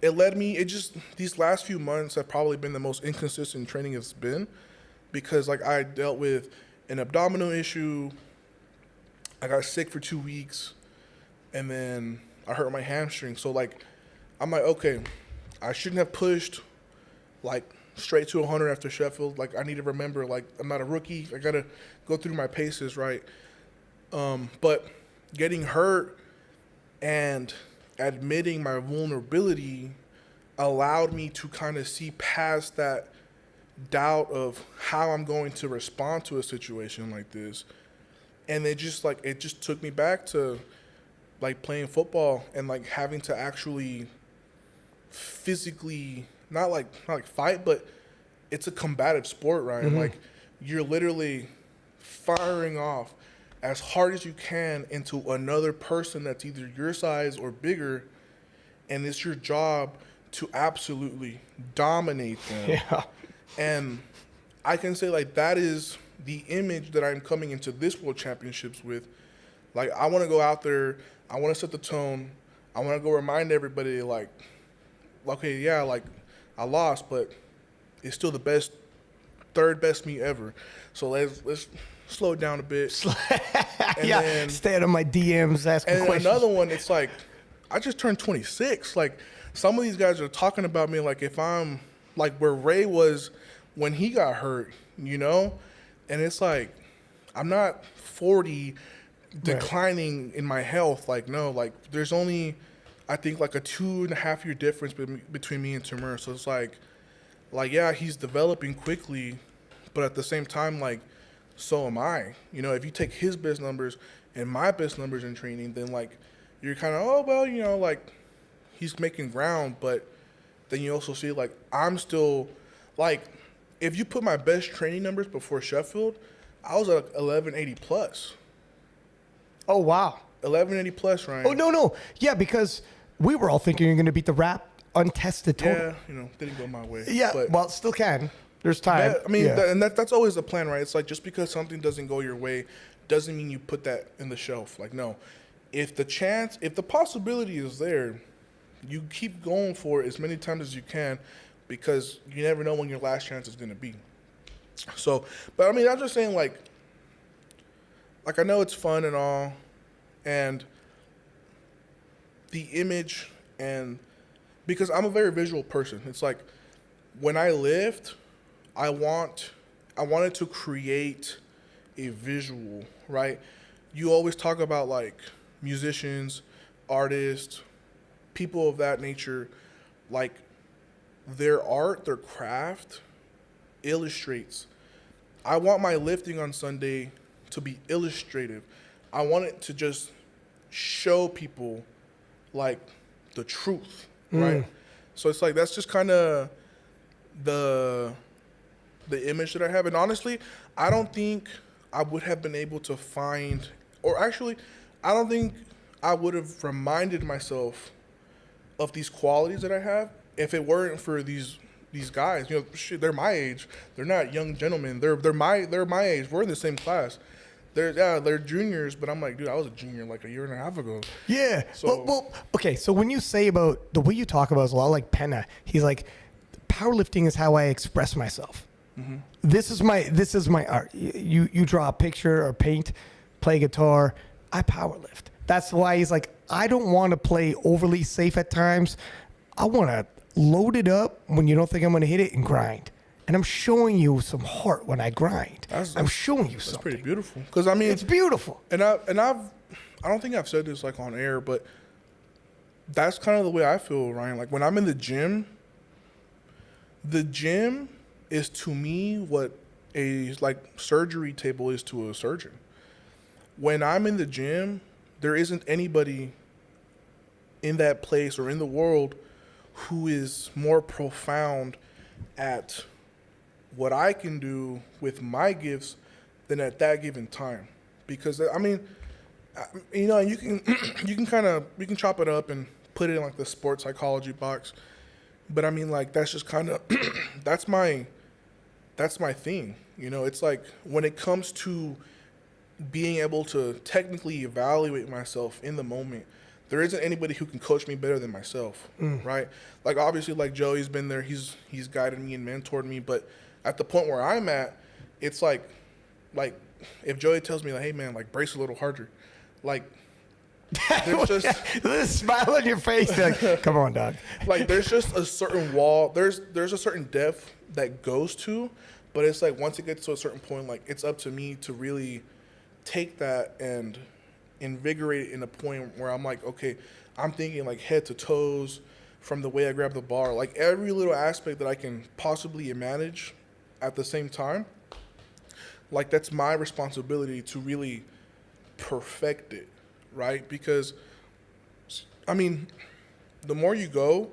S2: these last few months have probably been the most inconsistent training it's been because, like, I dealt with an abdominal issue. I got sick for 2 weeks, and then I hurt my hamstring. So, like, I'm like, okay, I shouldn't have pushed, like, straight to 100 after Sheffield. Like, I need to remember, like, I'm not a rookie. I got to go through my paces, right? But getting hurt and admitting my vulnerability allowed me to kind of see past that doubt of how I'm going to respond to a situation like this. And it just took me back to like playing football and like having to actually physically not like fight, but it's a combative sport, right? Mm-hmm. Like you're literally firing off as hard as you can into another person that's either your size or bigger, and it's your job to absolutely dominate them.
S1: Yeah.
S2: And I can say like that is the image that I'm coming into this World Championships with. Like I want to go out there, I want to set the tone, I want to go remind everybody like, okay, yeah, like I lost, but it's still the best, third best meet ever. So let's slow it down a bit.
S1: And yeah, then, stay out of my DMs asking questions.
S2: And another one, it's like, I just turned 26. Like, some of these guys are talking about me like if I'm, like where Ray was when he got hurt, you know? And it's like, I'm not 40 declining in my health. Like, no, like, there's only, I think, like a 2.5 year difference between me and Timur. So it's like, yeah, he's developing quickly, but at the same time, like, so am I. You know, if you take his best numbers and my best numbers in training, then, like, you're kind of, oh, well, you know, like, he's making ground. But then you also see, like, I'm still, like, if you put my best training numbers before Sheffield, I was at 1180 plus.
S1: Oh, wow.
S2: 1180 plus, Ryan.
S1: Oh, no. Yeah, because we were all thinking you're going to beat the rap untested total.
S2: Yeah, you know, didn't go my way.
S1: Yeah,
S2: but
S1: well, still can. There's time.
S2: I mean, and that's always the plan, right? It's like just because something doesn't go your way doesn't mean you put that in the shelf. Like, no. If the possibility is there, you keep going for it as many times as you can because you never know when your last chance is going to be. So, but I mean, I'm just saying, like I know it's fun and all, and the image and because I'm a very visual person. It's like when I lift, I wanted to create a visual, right? You always talk about like musicians, artists, people of that nature, like their art, their craft illustrates. I want my lifting on Sunday to be illustrative. I want it to just show people like the truth, right? So it's like that's just kind of the image that I have. And honestly, I don't think I would have been able to find, or actually, I don't think I would have reminded myself of these qualities that I have if it weren't for these guys. You know, shit, they're my age. They're not young gentlemen. They're my age. We're in the same class. They're juniors, but I'm like, dude, I was a junior like a year and a half ago.
S1: Yeah. So, okay. So when you say about the way you talk about is a lot like Penna. He's like, powerlifting is how I express myself. Mm-hmm. This is my art. You draw a picture or paint, play guitar. I powerlift. That's why he's like, I don't want to play overly safe at times. I want to load it up when you don't think I'm going to hit it and grind. And I'm showing you some heart when I grind. I'm showing you something.
S2: That's pretty beautiful. Because I mean,
S1: it's beautiful.
S2: And I don't think I've said this like on air, but that's kind of the way I feel, Ryan. Like when I'm in the gym is to me what a like surgery table is to a surgeon. When I'm in the gym, there isn't anybody in that place or in the world who is more profound at what I can do with my gifts than at that given time. Because I mean, you know, you can chop it up and put it in like the sports psychology box. But I mean, like, that's just kind of, that's my thing. You know, it's like when it comes to being able to technically evaluate myself in the moment, there isn't anybody who can coach me better than myself, right? Like, obviously, like, Joey's been there. He's guided me and mentored me. But at the point where I'm at, it's like if Joey tells me, like, hey, man, like, brace a little harder, like, there's just
S1: a smile on your face. Like, come on, dog.
S2: Like, there's just a certain wall. There's a certain depth that goes to, but it's like once it gets to a certain point, like, it's up to me to really take that and invigorate it in a point where I'm like, okay, I'm thinking like head to toes from the way I grab the bar, like every little aspect that I can possibly manage at the same time. Like, that's my responsibility to really perfect it, right? Because, I mean, the more you go,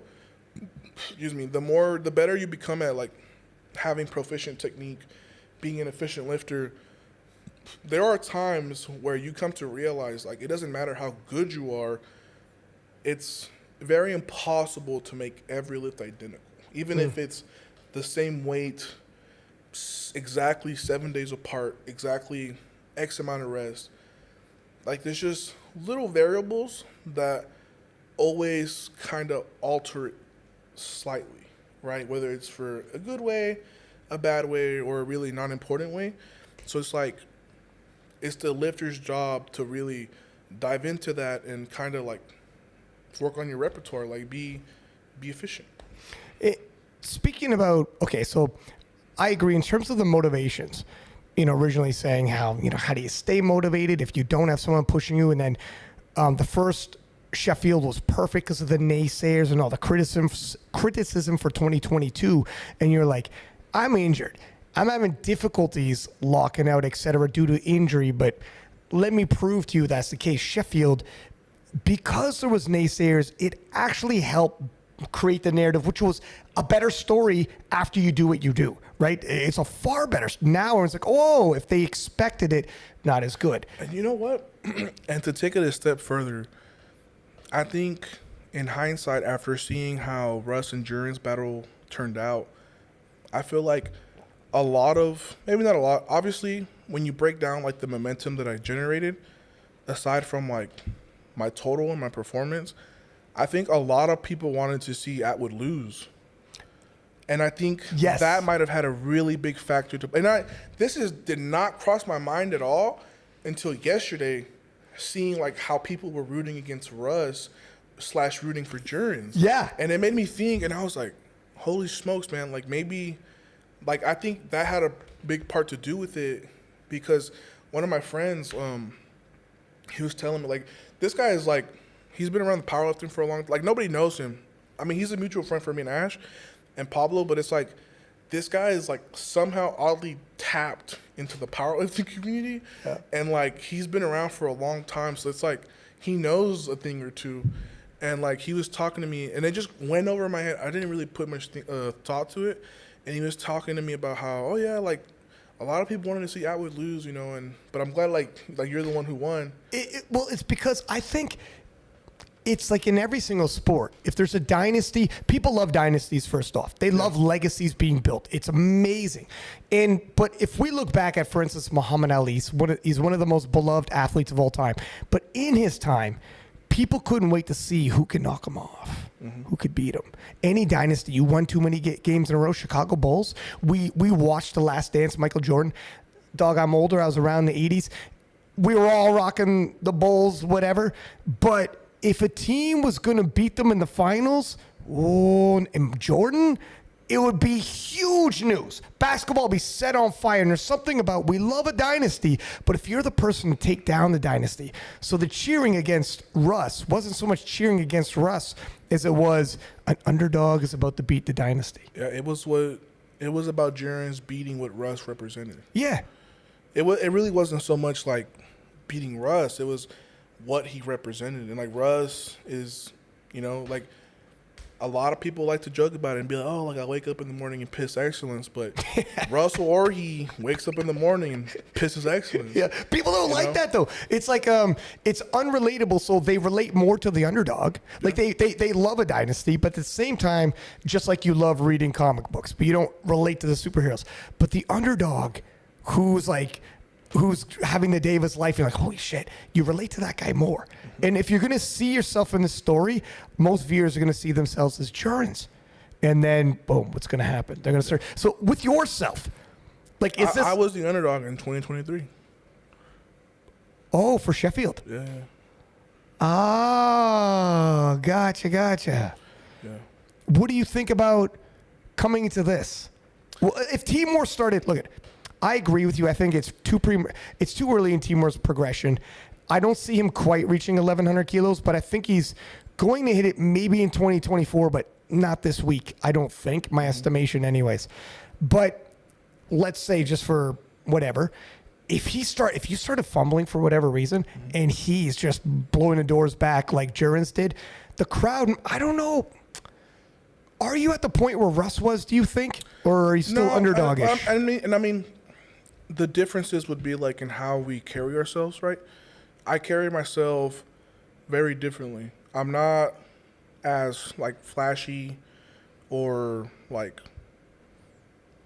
S2: the better you become at like having proficient technique, being an efficient lifter. There are times where you come to realize, like, it doesn't matter how good you are, it's very impossible to make every lift identical. Even if it's the same weight, exactly 7 days apart, exactly X amount of rest. Like, there's just little variables that always kind of alter it slightly, right? Whether it's for a good way, a bad way, or a really non-important way. So it's like, it's the lifter's job to really dive into that and kind of like work on your repertoire, like be efficient.
S1: Speaking about, okay, so I agree in terms of the motivations, you know, originally saying how, you know, how do you stay motivated if you don't have someone pushing you? And then the first Sheffield was perfect because of the naysayers and all the criticism for 2022. And you're like, I'm injured. I'm having difficulties locking out, et cetera, due to injury, but let me prove to you that's the case. Sheffield, because there was naysayers, it actually helped create the narrative, which was a better story after you do what you do, right? It's a far better. Now it's like, oh, if they expected it, not as good.
S2: And you know what? And to take it a step further, I think in hindsight, after seeing how Russ' endurance battle turned out, I feel like a lot of, maybe not a lot, obviously, when you break down like the momentum that I generated, aside from like my total and my performance, I think a lot of people wanted to see Atwood lose. And I think that might have had a really big factor to, and did not cross my mind at all until yesterday, seeing like how people were rooting against Russ / rooting for Jurgens.
S1: Yeah.
S2: And it made me think, and I was like, holy smokes, man, like maybe, like, I think that had a big part to do with it, because one of my friends, he was telling me, like, this guy is, like, he's been around the powerlifting for a long time. Like, nobody knows him. I mean, he's a mutual friend for me and Ash and Pablo, but it's like, this guy is, like, somehow oddly tapped into the powerlifting community. Yeah. And, like, he's been around for a long time, so it's like he knows a thing or two. And, like, he was talking to me, and it just went over my head. I didn't really put much thought to it. And he was talking to me about how, oh yeah, like a lot of people wanted to see Atwood lose, you know, but I'm glad like you're the one who won.
S1: Well, it's because I think it's like in every single sport, if there's a dynasty, people love dynasties first off. They love legacies being built. It's amazing. But if we look back at, for instance, Muhammad Ali, he's one of the most beloved athletes of all time. But in his time, people couldn't wait to see who could knock him off, who could beat him. Any dynasty, you won too many games in a row. Chicago Bulls, we watched The Last Dance, Michael Jordan. Dog, I'm older. I was around the 80s. We were all rocking the Bulls, whatever. But if a team was going to beat them in the finals, Oh, and Jordan, it would be huge news. Basketball would be set on fire. And there's something about, we love a dynasty, but if you're the person to take down the dynasty. So the cheering against Russ wasn't so much cheering against Russ as it was an underdog is about to beat the dynasty.
S2: Yeah, it was about Jaren's beating what Russ represented.
S1: Yeah.
S2: It really wasn't so much like beating Russ. It was what he represented. And like Russ is, like a lot of people like to joke about it and be like, oh, like I wake up in the morning and piss excellence. But Russell Orhe wakes up in the morning and pisses excellence.
S1: Yeah, people don't like that though. It's like it's unrelatable, so they relate more to the underdog. Like they love a dynasty, but at the same time, just like you love reading comic books, but you don't relate to the superheroes. But the underdog, who's having the day of his life, you're like, holy shit, you relate to that guy more. And if you're going to see yourself in the story, most viewers are going to see themselves as Jurens. And then, boom, what's going to happen? They're going to start. So with yourself, like, is this...
S2: I was the underdog in 2023.
S1: Oh, for Sheffield?
S2: Yeah.
S1: Oh, gotcha.
S2: Yeah.
S1: What do you think about coming into this? Well, if Timur started... Look, I agree with you. I think it's too early in Timur's progression. I don't see him quite reaching 1,100 kilos, but I think he's going to hit it maybe in 2024, but not this week. I don't think, my estimation anyways. But let's say, just for whatever, if you started fumbling for whatever reason and he's just blowing the doors back like Jurens did, the crowd, I don't know. Are you at the point where Russ was, do you think? Or are you still underdogish?
S2: I mean, the differences would be like in how we carry ourselves, right? I carry myself very differently. I'm not as like flashy or like,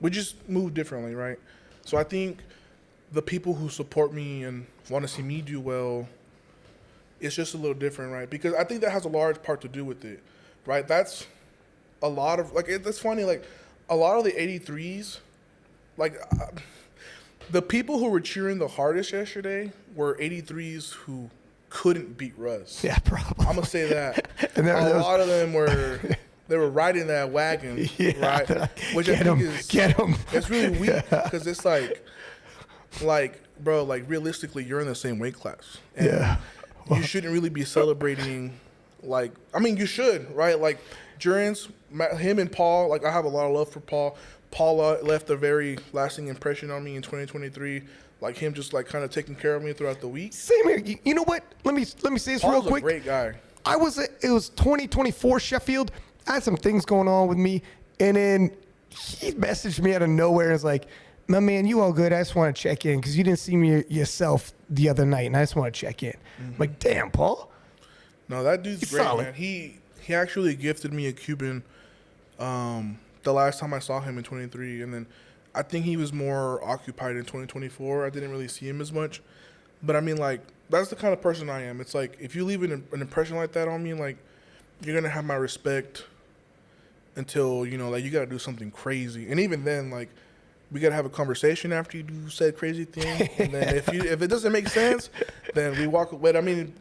S2: we just move differently, right? So I think the people who support me and want to see me do well, it's just a little different, right? Because I think that has a large part to do with it, right? That's a lot of, like, that's funny, like a lot of the 83s, like the people who were cheering the hardest yesterday were 83s who couldn't beat Russ.
S1: Yeah, probably.
S2: I'm going to say that.
S1: And
S2: a lot of them were, they were riding that wagon, right? Which I think is, it's really weak because it's like, bro, like realistically, you're in the same weight class. And you shouldn't really be celebrating, like, I mean, you should, right? Like, Jurens, him and Paul, like, I have a lot of love for Paul. Paul left a very lasting impression on me in 2023. Like, him just, like, kind of taking care of me throughout the week.
S1: Same here. You know what? Let me say this
S2: Paul's
S1: real quick.
S2: A great guy.
S1: It was 2024 Sheffield. I had some things going on with me. And then he messaged me out of nowhere and was like, my man, you all good? I just want to check in because you didn't see me yourself the other night, and I just want to check in. I'm like, damn, Paul.
S2: No, that dude's
S1: He's
S2: great,
S1: solid.
S2: man. He actually gifted me a Cuban the last time I saw him in 23, and then I think he was more occupied in 2024. I didn't really see him as much. But, I mean, like, that's the kind of person I am. It's like, if you leave an impression like that on me, like, you're going to have my respect until, like, you got to do something crazy. And even then, like, we got to have a conversation after you do said crazy thing. And then if it doesn't make sense, then we walk away. I mean,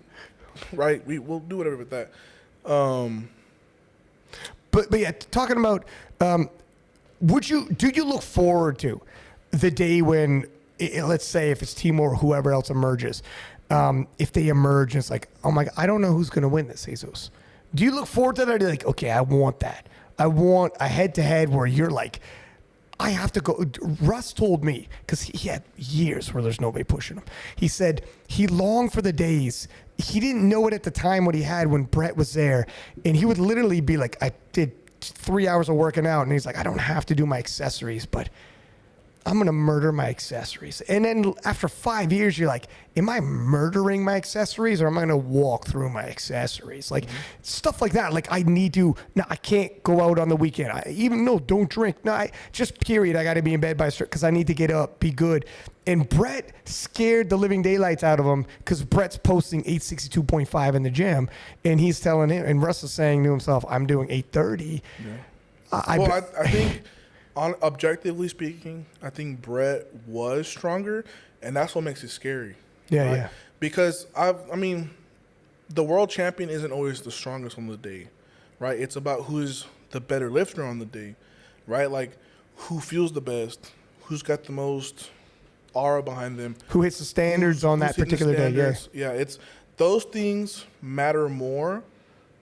S2: right, we'll do whatever with that.
S1: But yeah, talking about, do you look forward to the day when, let's say if it's Timur or whoever else emerges, if they emerge and it's like, oh my God, I don't know who's going to win this, Jesus. Do you look forward to that? Or are you like, okay, I want that. I want a head-to-head where you're like, I have to go. Russ told me, because he had years where there's nobody pushing him. He said he longed for the days. He didn't know it at the time what he had when Brett was there. And he would literally be like, I did 3 hours of working out. And he's like, I don't have to do my accessories, but I'm going to murder my accessories. And then after 5 years, you're like, am I murdering my accessories or am I going to walk through my accessories? Like stuff like that. Like I can't go out on the weekend. Don't drink. Just period. I got to be in bed by because I need to get up, be good. And Brett scared the living daylights out of him because Brett's posting 862.5 in the gym. And he's telling him, and Russ is saying to himself, I'm doing 830.
S2: Yeah. I think... objectively speaking, I think Brett was stronger, and that's what makes it scary.
S1: Yeah,
S2: right?
S1: yeah.
S2: Because, the world champion isn't always the strongest on the day, right? It's about who's the better lifter on the day, right? Like who feels the best, who's got the most aura behind them,
S1: Who hits the standards on that
S2: hitting the
S1: particular day? Yeah.
S2: standards. Yeah, it's those things matter more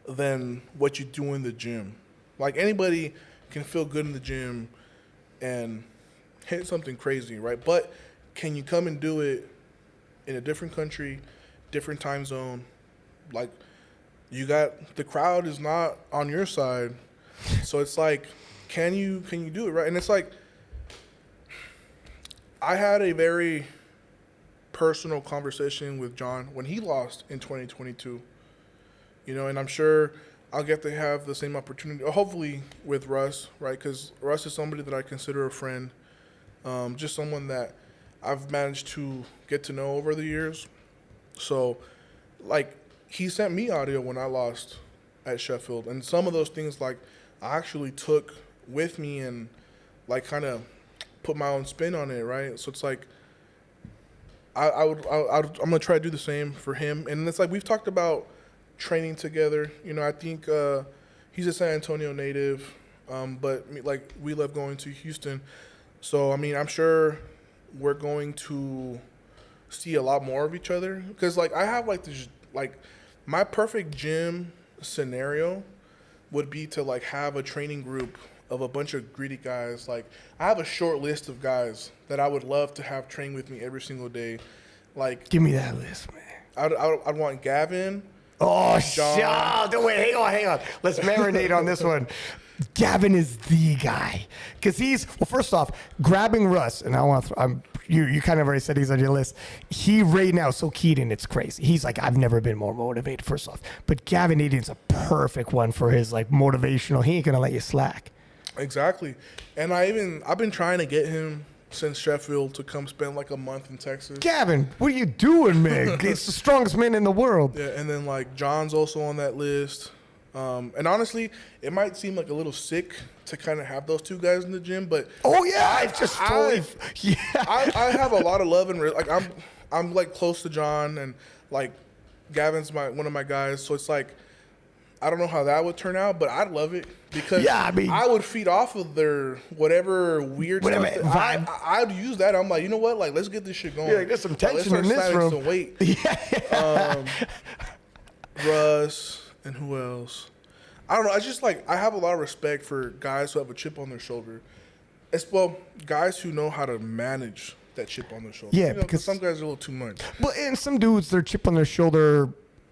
S2: than what you do in the gym. Like anybody can feel good in the gym and hit something crazy, right? But can you come and do it in a different country, different time zone? Like you got the crowd is not on your side, so it's like, can you do it, right? And it's like I had a very personal conversation with John when he lost in 2022. You know, and I'm sure I'll get to have the same opportunity, hopefully with Russ, right? Because Russ is somebody that I consider a friend, just someone that I've managed to get to know over the years. So, like, he sent me audio when I lost at Sheffield, and some of those things, like, I actually took with me and, like, kind of put my own spin on it, right? So it's like, I'm gonna try to do the same for him, and it's like we've talked about training together. You know, I think he's a San Antonio native, but like we love going to Houston. So I mean, I'm sure we're going to see a lot more of each other because like I have like this like my perfect gym scenario would be to like have a training group of a bunch of greedy guys. Like I have a short list of guys that I would love to have train with me every single day. Like
S1: Give me that list, man.
S2: I'd want Gavin.
S1: Oh,
S2: John.
S1: wait, hang on. Let's marinate on this one. Gavin is the guy because he's first off grabbing Russ, and I want to. You kind of already said he's on your list. He right now so keyed in, it's crazy. He's like, I've never been more motivated. First off, but Gavin Eaton's a perfect one for his like motivational. He ain't gonna let you slack.
S2: Exactly, and I've been trying to get him since Sheffield to come spend like a month in Texas.
S1: Gavin, what are you doing, man? It's the strongest man in the world.
S2: Yeah, and then like John's also on that list. And honestly, it might seem like a little sick to kind of have those two guys in the gym, but
S1: oh yeah,
S2: I have a lot of love and like I'm like close to John, and like Gavin's one of my guys, so it's like I don't know how that would turn out, but I'd love it because I would feed off of their whatever weird stuff. I'd use that. I'm like, you know what? Like, let's get this shit going.
S1: Yeah, get some tension in this room.
S2: Some weight. Yeah. Russ and who else? I don't know. I just like I have a lot of respect for guys who have a chip on their shoulder. Guys who know how to manage that chip on their shoulder.
S1: Yeah,
S2: you know,
S1: because
S2: some guys are a little too much.
S1: But and some dudes, their chip on their shoulder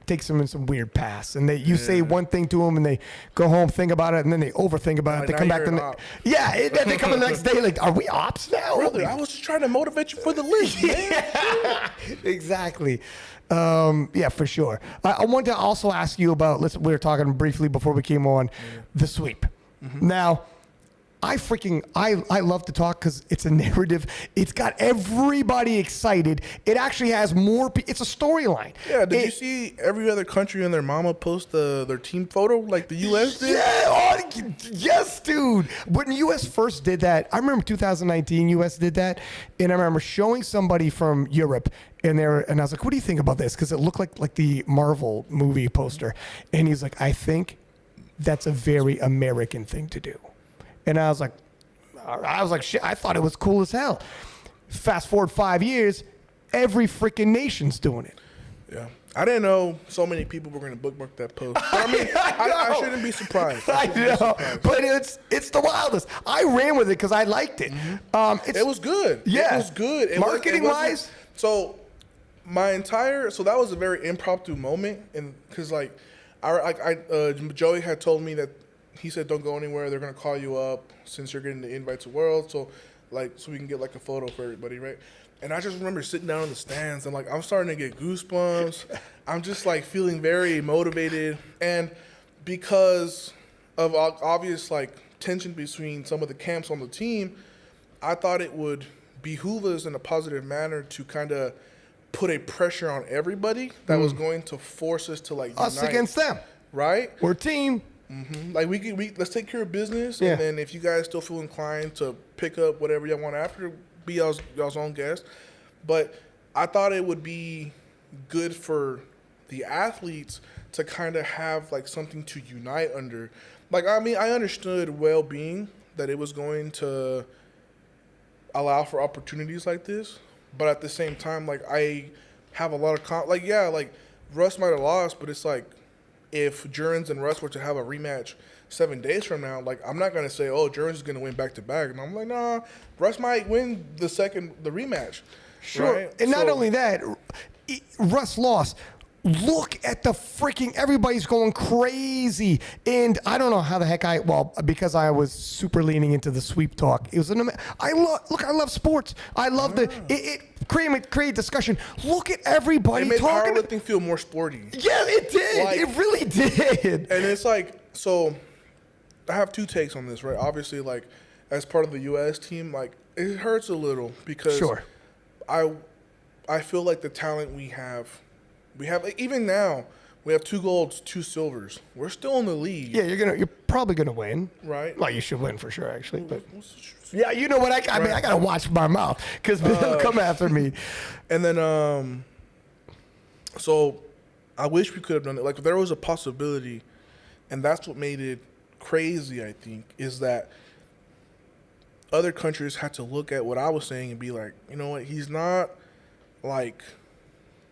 S1: takes them in some weird paths, and you say one thing to them, and they go home, think about it, and then they overthink about it. They come back then they come the next day like, are we ops now?
S2: Brother, I was just trying to motivate you for the list, man.
S1: Yeah, exactly. Yeah, for sure. I wanted to also ask you about. We were talking briefly before we came on the sweep. Mm-hmm. Now, I love to talk because it's a narrative. It's got everybody excited. It actually has more. It's a storyline.
S2: Yeah. Did you see every other country and their mama post their team photo like the U.S. did?
S1: Yeah. Yes, dude. When the U.S. first did that, I remember 2019. U.S. did that, and I remember showing somebody from Europe. And I was like, "What do you think about this?" Because it looked like the Marvel movie poster. And he's like, "I think that's a very American thing to do." And I was like, shit, I thought it was cool as hell. Fast forward 5 years, every freaking nation's doing it.
S2: Yeah. I didn't know so many people were going to bookmark that post. But I mean, I shouldn't be surprised.
S1: I know, but it's the wildest. I ran with it because I liked it.
S2: Mm-hmm. It was good.
S1: Yeah.
S2: It was good.
S1: Marketing-wise?
S2: So that was a very impromptu moment, and because like, Joey had told me that he said don't go anywhere. They're gonna call you up since you're getting the invite to World, so we can get like a photo for everybody, right? And I just remember sitting down in the stands and like I'm starting to get goosebumps. I'm just like feeling very motivated, and because of obvious like tension between some of the camps on the team, I thought it would behoove us in a positive manner to kind of put a pressure on everybody that was going to force us to like
S1: us
S2: unite,
S1: against them,
S2: right?
S1: We're a team.
S2: Mm-hmm. Like we let's take care of business, and then if you guys still feel inclined to pick up whatever y'all want after, be y'all's own guest. But I thought it would be good for the athletes to kind of have like something to unite under. Like, I mean, I understood well-being, that it was going to allow for opportunities like this, but at the same time, like, I have a lot of like Russ might have lost, but it's like if Jurgens and Russ were to have a rematch 7 days from now, like, I'm not gonna say, oh, Jurgens is gonna win back to back, and I'm like, nah, Russ might win the rematch.
S1: Sure.
S2: Right?
S1: And not only that, Russ lost. Look at the freaking, everybody's going crazy. And I don't know how the heck because I was super leaning into the sweep talk. It was I love sports. I love it create discussion. Look at everybody
S2: it made
S1: talking.
S2: powerlifting feel more sporty.
S1: Yeah, it did.
S2: Like,
S1: it really did.
S2: And it's like, so I have two takes on this, right? Obviously, like, as part of the U.S. team, like, it hurts a little because
S1: Sure.
S2: I feel like the talent we have, like, even now, we have 2 golds, 2 silvers. We're still in the league.
S1: Yeah, you're probably gonna win.
S2: Right.
S1: Well, you should win for sure, actually. But yeah, you know what? I mean, I gotta watch my mouth because they'll come after me.
S2: And then, so I wish we could have done it. Like, if there was a possibility, and that's what made it crazy, I think, is that other countries had to look at what I was saying and be like, you know what, he's not, like,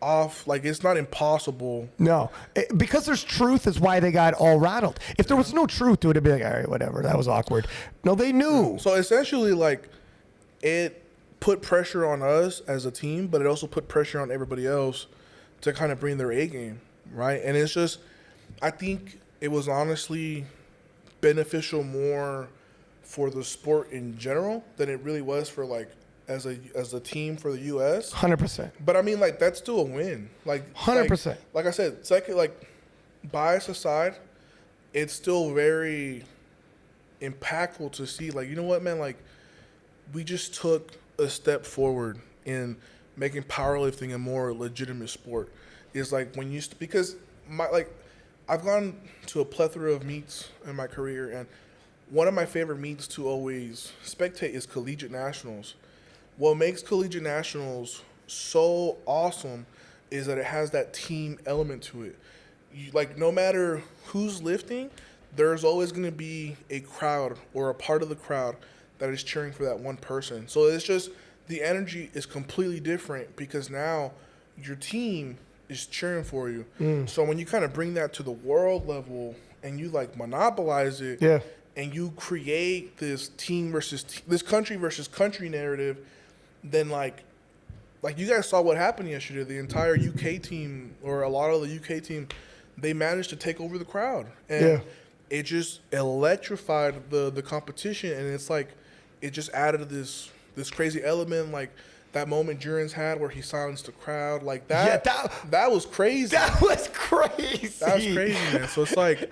S2: off, like, it's not impossible.
S1: No, because there's truth is why they got all rattled. If there was no truth to it, it'd be like, all right, whatever, that was awkward. No, they knew.
S2: So essentially, like, it put pressure on us as a team, but it also put pressure on everybody else to kind of bring their A game, right? And it's just, I think it was honestly beneficial more for the sport in general than it really was for, like, as a team for the U.S.
S1: 100%.
S2: But I mean, like, that's still a win. Like,
S1: 100%.
S2: Like I said, second, like, bias aside, it's still very impactful to see, like, you know what, man, like, we just took a step forward in making powerlifting a more legitimate sport. It's like when you because I've gone to a plethora of meets in my career, and one of my favorite meets to always spectate is collegiate nationals. What makes collegiate nationals so awesome is that it has that team element to it. Like, no matter who's lifting, there's always going to be a crowd or a part of the crowd that is cheering for that one person. So it's just, the energy is completely different because now your team is cheering for you. So when you kind of bring that to the world level and you, like, monopolize it,
S1: Yeah.
S2: and you create this team versus this country versus country narrative, then like you guys saw what happened yesterday. The entire UK team, or a lot of the UK team, they managed to take over the crowd, and it just electrified the competition. And it's like it just added this crazy element, like that moment Jurgens had where he silenced the crowd, like that.
S1: Yeah,
S2: that was crazy.
S1: That was crazy.
S2: That was crazy, man. So it's like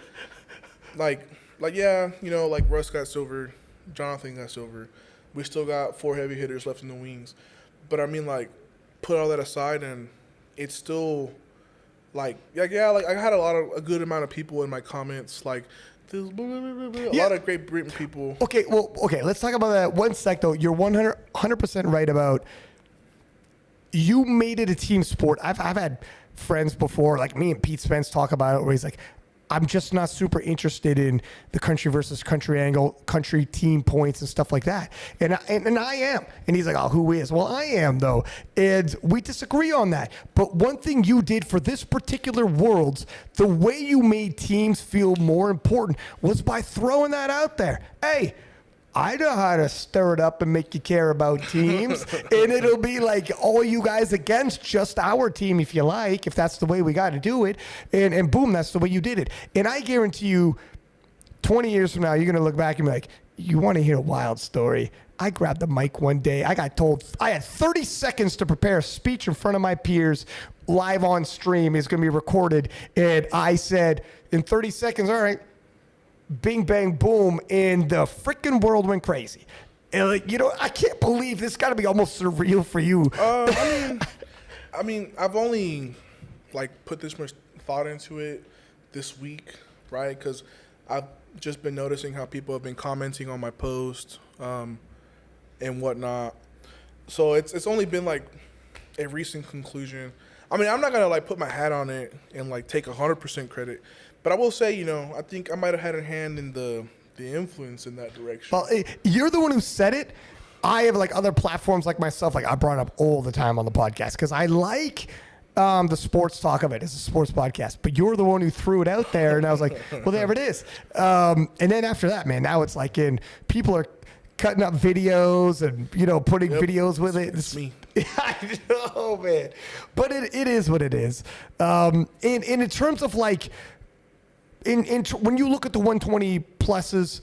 S2: yeah, you know, like Russ got silver, Jonathan got silver. We still got 4 heavy hitters left in the wings. But I mean, like, put all that aside, and it's still like I had a good amount of people in my comments, like a lot of great Britain people.
S1: Okay, let's talk about that one sec though. You're 100% right about, you made it a team sport. I've had friends before, like me and Pete Spence, talk about it, where he's like, I'm just not super interested in the country versus country angle, country team points and stuff like that. And I am. And he's like, oh, who is? Well, I am, though. And we disagree on that. But one thing you did for this particular Worlds, the way you made teams feel more important was by throwing that out there. Hey, I know how to stir it up and make you care about teams. And it'll be like all you guys against just our team, if you like, if that's the way we got to do it. And boom, that's the way you did it. And I guarantee you, 20 years from now, you're going to look back and be like, you want to hear a wild story? I grabbed the mic one day. I got told I had 30 seconds to prepare a speech in front of my peers live on stream. It's going to be recorded. And I said, in 30 seconds, all right, bing, bang, boom, and the freaking world went crazy. And, like, you know, I can't believe this got to be almost surreal for you.
S2: I mean, I've only, like, put this much thought into it this week, right? Because I've just been noticing how people have been commenting on my post and whatnot. So it's only been, like, a recent conclusion. I mean, I'm not gonna like put my hat on it and like take 100% credit, but I will say, you know, I think I might have had a hand in the influence in that direction.
S1: Well, you're the one who said it. I have like other platforms like myself, like I brought up all the time on the podcast because I like the sports talk of it. It's a sports podcast, but you're the one who threw it out there, and I was like, well, there it is. And then after that, man, now it's like people are cutting up videos and, you know, putting videos with it.
S2: It's me.
S1: I know, man. But it is what it is. And in terms of like, when you look at the 120 pluses,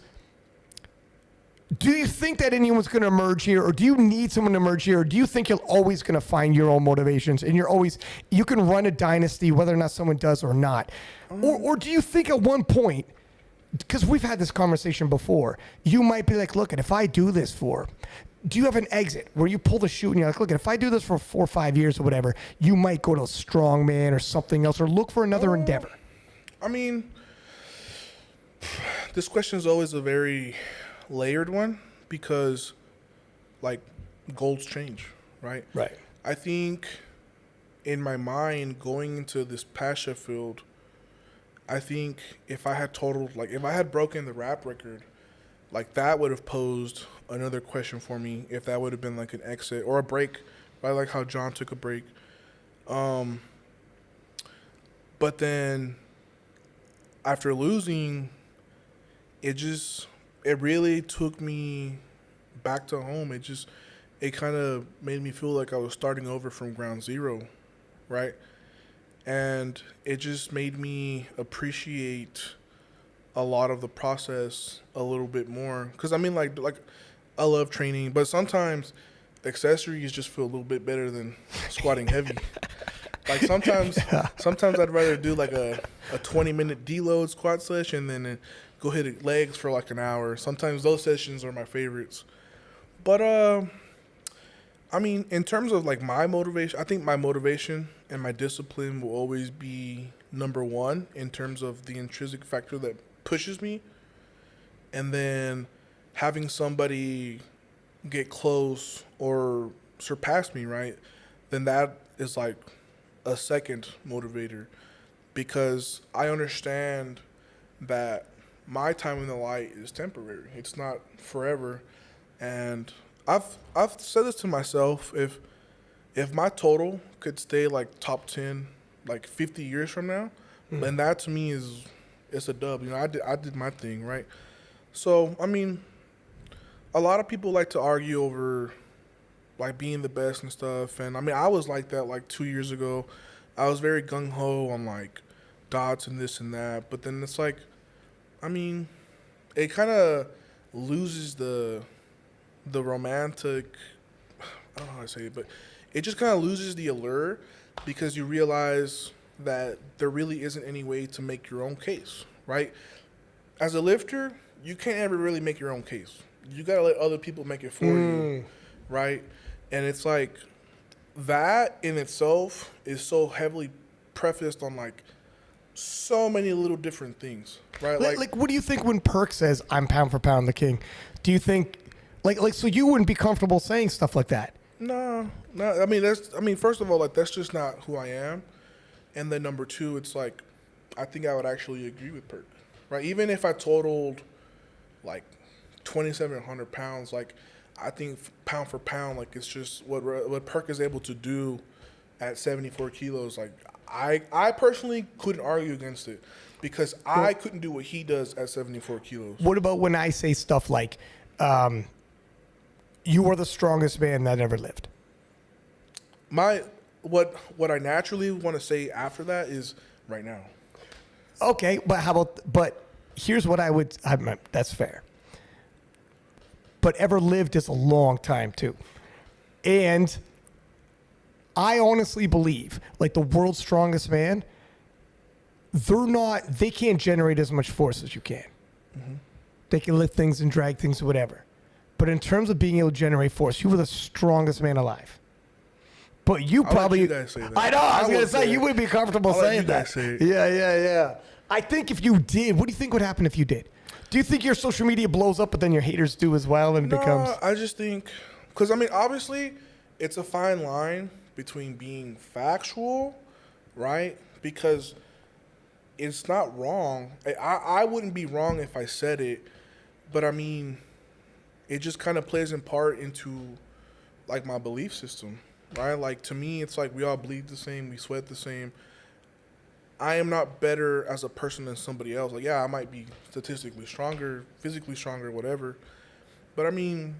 S1: do you think that anyone's going to emerge here, or do you need someone to emerge here, or do you think you're always going to find your own motivations and you can run a dynasty whether or not someone does or not? Or do you think at one point, because we've had this conversation before, you might be like, look, if I do this do you have an exit where you pull the chute and you're like, look, if I do this for 4 or 5 years or whatever, you might go to a strongman or something else or look for another endeavor?
S2: I mean, this question is always a very layered one because, like, goals change, right?
S1: Right.
S2: I think in my mind going into this past Sheffield, I think if I had broken the rap record, like that would have posed another question for me if that would have been like an exit or a break, right? Like how John took a break. But then after losing, it really took me back to home. It kind of made me feel like I was starting over from ground zero, right? And it just made me appreciate a lot of the process a little bit more. Because, I mean, like I love training, but sometimes accessories just feel a little bit better than squatting heavy. Like sometimes I'd rather do like a 20-minute deload squat session than go hit legs for like an hour. Sometimes those sessions are my favorites. But I mean, in terms of like my motivation, I think my motivation and my discipline will always be number one in terms of the intrinsic factor that pushes me. And then having somebody get close or surpass me, right? Then that is like a second motivator, because I understand that my time in the light is temporary. It's not forever. And I've said this to myself, if my total could stay like top 10 like 50 years from now, then that to me it's a dub. You know, I did my thing, right? So, I mean, a lot of people like to argue over like being the best and stuff. And I mean, I was like that like 2 years ago. I was very gung-ho on like dots and this and that. But then it's like, I mean, it kind of loses the romantic, I don't know how to say it, but it just kind of loses the allure because you realize that there really isn't any way to make your own case, right? As a lifter, you can't ever really make your own case. You got to let other people make it for you, right? And it's like that in itself is so heavily prefaced on like so many little different things, right?
S1: Like what do you think when Perk says, I'm pound for pound the king? Do you think, so you wouldn't be comfortable saying stuff like that?
S2: No. I mean, first of all, like that's just not who I am. And then number two, it's like, I think I would actually agree with Perk, right? Even if I totaled like 2,700 pounds, like I think pound for pound, like it's just what Perk is able to do at 74 kilos. Like I personally couldn't argue against it because I couldn't do what he does at 74 kilos.
S1: What about when I say stuff like, you are the strongest man that ever lived?
S2: What I naturally want to say after that is right now.
S1: Okay, but here's what that's fair. But ever lived is a long time too. And I honestly believe like the world's strongest man, they can't generate as much force as you can. Mm-hmm. They can lift things and drag things or whatever. But in terms of being able to generate force, you were the strongest man alive. But you probably.
S2: I'll let you guys say that.
S1: I know. I was going to say you would be comfortable saying that.
S2: Say
S1: Yeah. I think if you did, what do you think would happen if you did? Do you think your social media blows up, but then your haters do as well, and it becomes?
S2: I just think, because I mean, obviously, it's a fine line between being factual, right? Because it's not wrong. I wouldn't be wrong if I said it, but I mean, it just kind of plays in part into like my belief system, right? Like to me, it's like we all bleed the same, we sweat the same. I am not better as a person than somebody else. Like, yeah, I might be statistically stronger, physically stronger, whatever. But I mean,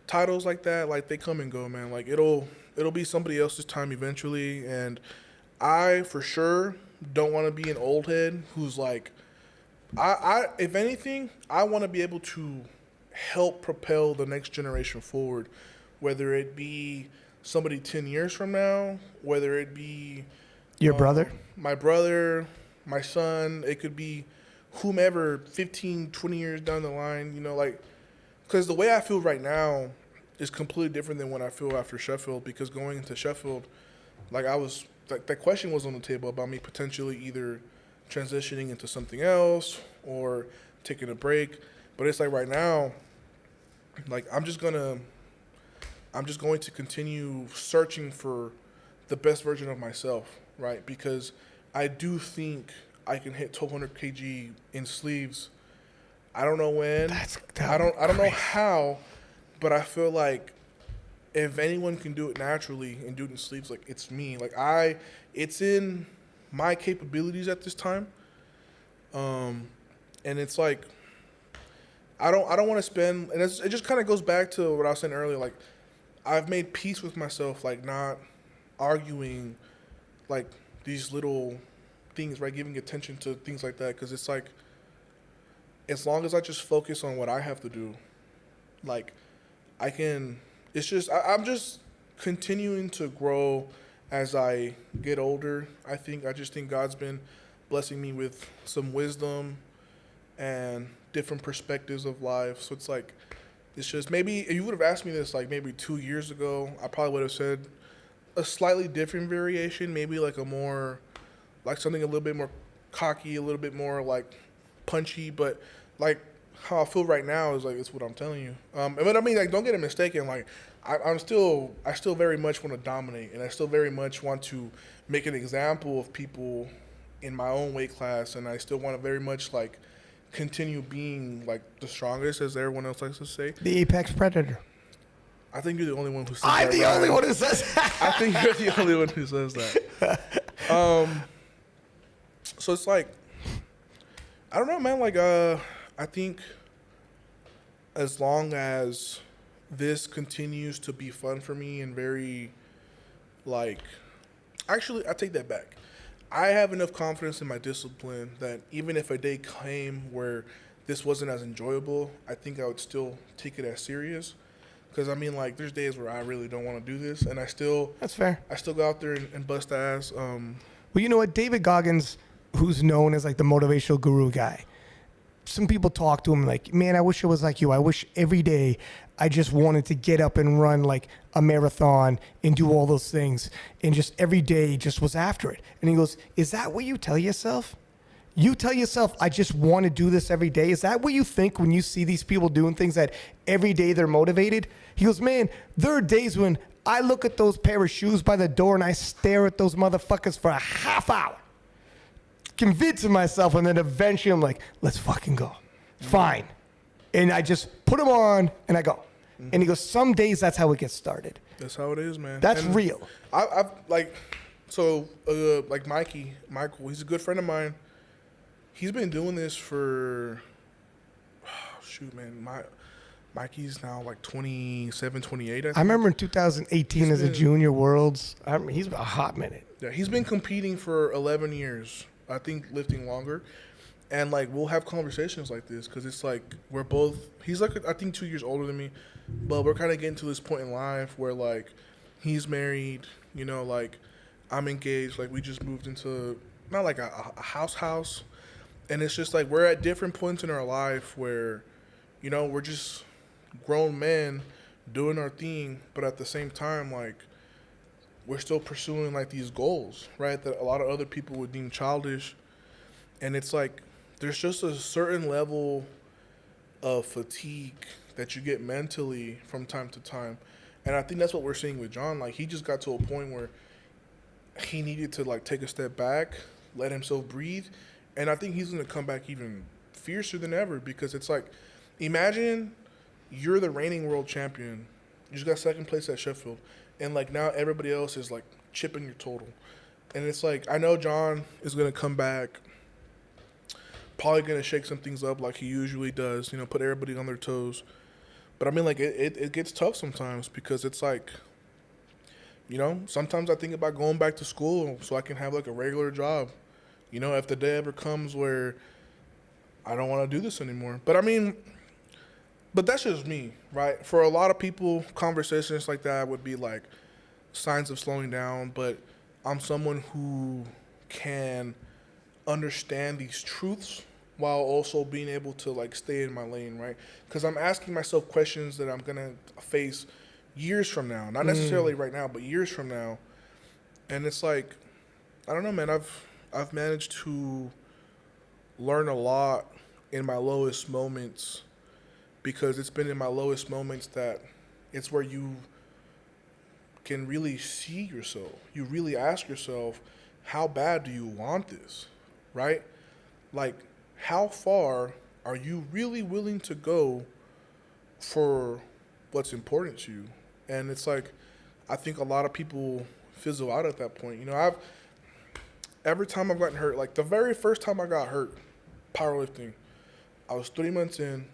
S2: titles like that, like they come and go, man. Like it'll be somebody else's time eventually, and I for sure don't want to be an old head who's like, I if anything, I want to be able to help propel the next generation forward, whether it be somebody 10 years from now, whether it be
S1: Your brother?
S2: my brother, my son, it could be whomever 15, 20 years down the line, you know, like, because the way I feel right now is completely different than what I feel after Sheffield, because going into Sheffield, like I was, like that question was on the table about me potentially either transitioning into something else or taking a break. But it's like right now, like I'm just going to continue searching for the best version of myself, right? Because I do think I can hit 1,200 kg in sleeves. I don't know when. I don't know how, but I feel like if anyone can do it naturally and do it in sleeves, like it's me. Like it's in my capabilities at this time. And it's like I don't want to spend, and it just kind of goes back to what I was saying earlier. Like I've made peace with myself, like not arguing like these little things, right? Giving attention to things like that, because it's like as long as I just focus on what I have to do, like I can. It's just I'm just continuing to grow as I get older. I just think God's been blessing me with some wisdom and different perspectives of life. So it's like, it's just, maybe if you would have asked me this like maybe 2 years ago, I probably would have said a slightly different variation, maybe like a more, like something a little bit more cocky, a little bit more like punchy, but like how I feel right now is like, it's what I'm telling you. But I mean, like, don't get it mistaken. Like, I still very much want to dominate, and I still very much want to make an example of people in my own weight class, and I still want to very much like continue being like the strongest, as everyone else likes to say.
S1: The apex predator.
S2: I think you're the only one who says
S1: I'm
S2: that.
S1: the only one who says that.
S2: I think you're the only one who says that. So it's like, I don't know, man. Like, I think as long as this continues to be fun for me and very, like, actually, I take that back. I have enough confidence in my discipline that even if a day came where this wasn't as enjoyable, I think I would still take it as serious. Because, I mean, like, there's days where I really don't want to do this, and
S1: That's fair.
S2: I still go out there and bust ass.
S1: Well, you know what? David Goggins, who's known as like the motivational guru guy, some people talk to him like, man, I wish it was like you. I wish every day I just wanted to get up and run like a marathon and do all those things. And just every day just was after it. And he goes, is that what you tell yourself? You tell yourself, I just want to do this every day. Is that what you think when you see these people doing things that every day they're motivated? He goes, man, there are days when I look at those pair of shoes by the door and I stare at those motherfuckers for a half hour, convincing myself, and then eventually I'm like, let's fucking go. Fine. And I just put them on and I go. And he goes, some days that's how it gets started.
S2: That's how it is, man.
S1: That's
S2: and
S1: real.
S2: I've like, so like Michael, he's a good friend of mine. He's been doing this for, Mikey's now like 27, 28. I think.
S1: I remember in 2018 as a junior worlds, he's a hot minute.
S2: Yeah, he's been competing for 11 years. I think lifting longer. And like, we'll have conversations like this because it's like we're both, he's like, I think 2 years older than me, but we're kind of getting to this point in life where like he's married, you know, like I'm engaged, like we just moved into not like a house. And it's just like we're at different points in our life where, you know, we're just grown men doing our thing, but at the same time, like, we're still pursuing like these goals, right? That a lot of other people would deem childish. And it's like there's just a certain level of fatigue that you get mentally from time to time. And I think that's what we're seeing with John. Like, he just got to a point where he needed to, like, take a step back, let himself breathe. And I think he's going to come back even fiercer than ever, because it's like, imagine you're the reigning world champion. You just got second place at Sheffield. And, like, now everybody else is, like, chipping your total. And it's like, I know John is going to come back, probably going to shake some things up like he usually does, you know, put everybody on their toes. But, I mean, like, it gets tough sometimes, because it's like, you know, sometimes I think about going back to school so I can have, like, a regular job. You know, if the day ever comes where I don't want to do this anymore. But, I mean, but that's just me, right? For a lot of people, conversations like that would be, like, signs of slowing down. But I'm someone who can understand these truths while also being able to, like, stay in my lane, right? Because I'm asking myself questions that I'm going to face years from now. Not necessarily right now, but years from now. And it's like, I don't know, man. I've managed to learn a lot in my lowest moments, because it's been in my lowest moments that it's where you can really see yourself. You really ask yourself, how bad do you want this, right? Like, how far are you really willing to go for what's important to you? And it's like, I think a lot of people fizzle out at that point. You know, every time I've gotten hurt, like the very first time I got hurt, powerlifting, I was 3 months in,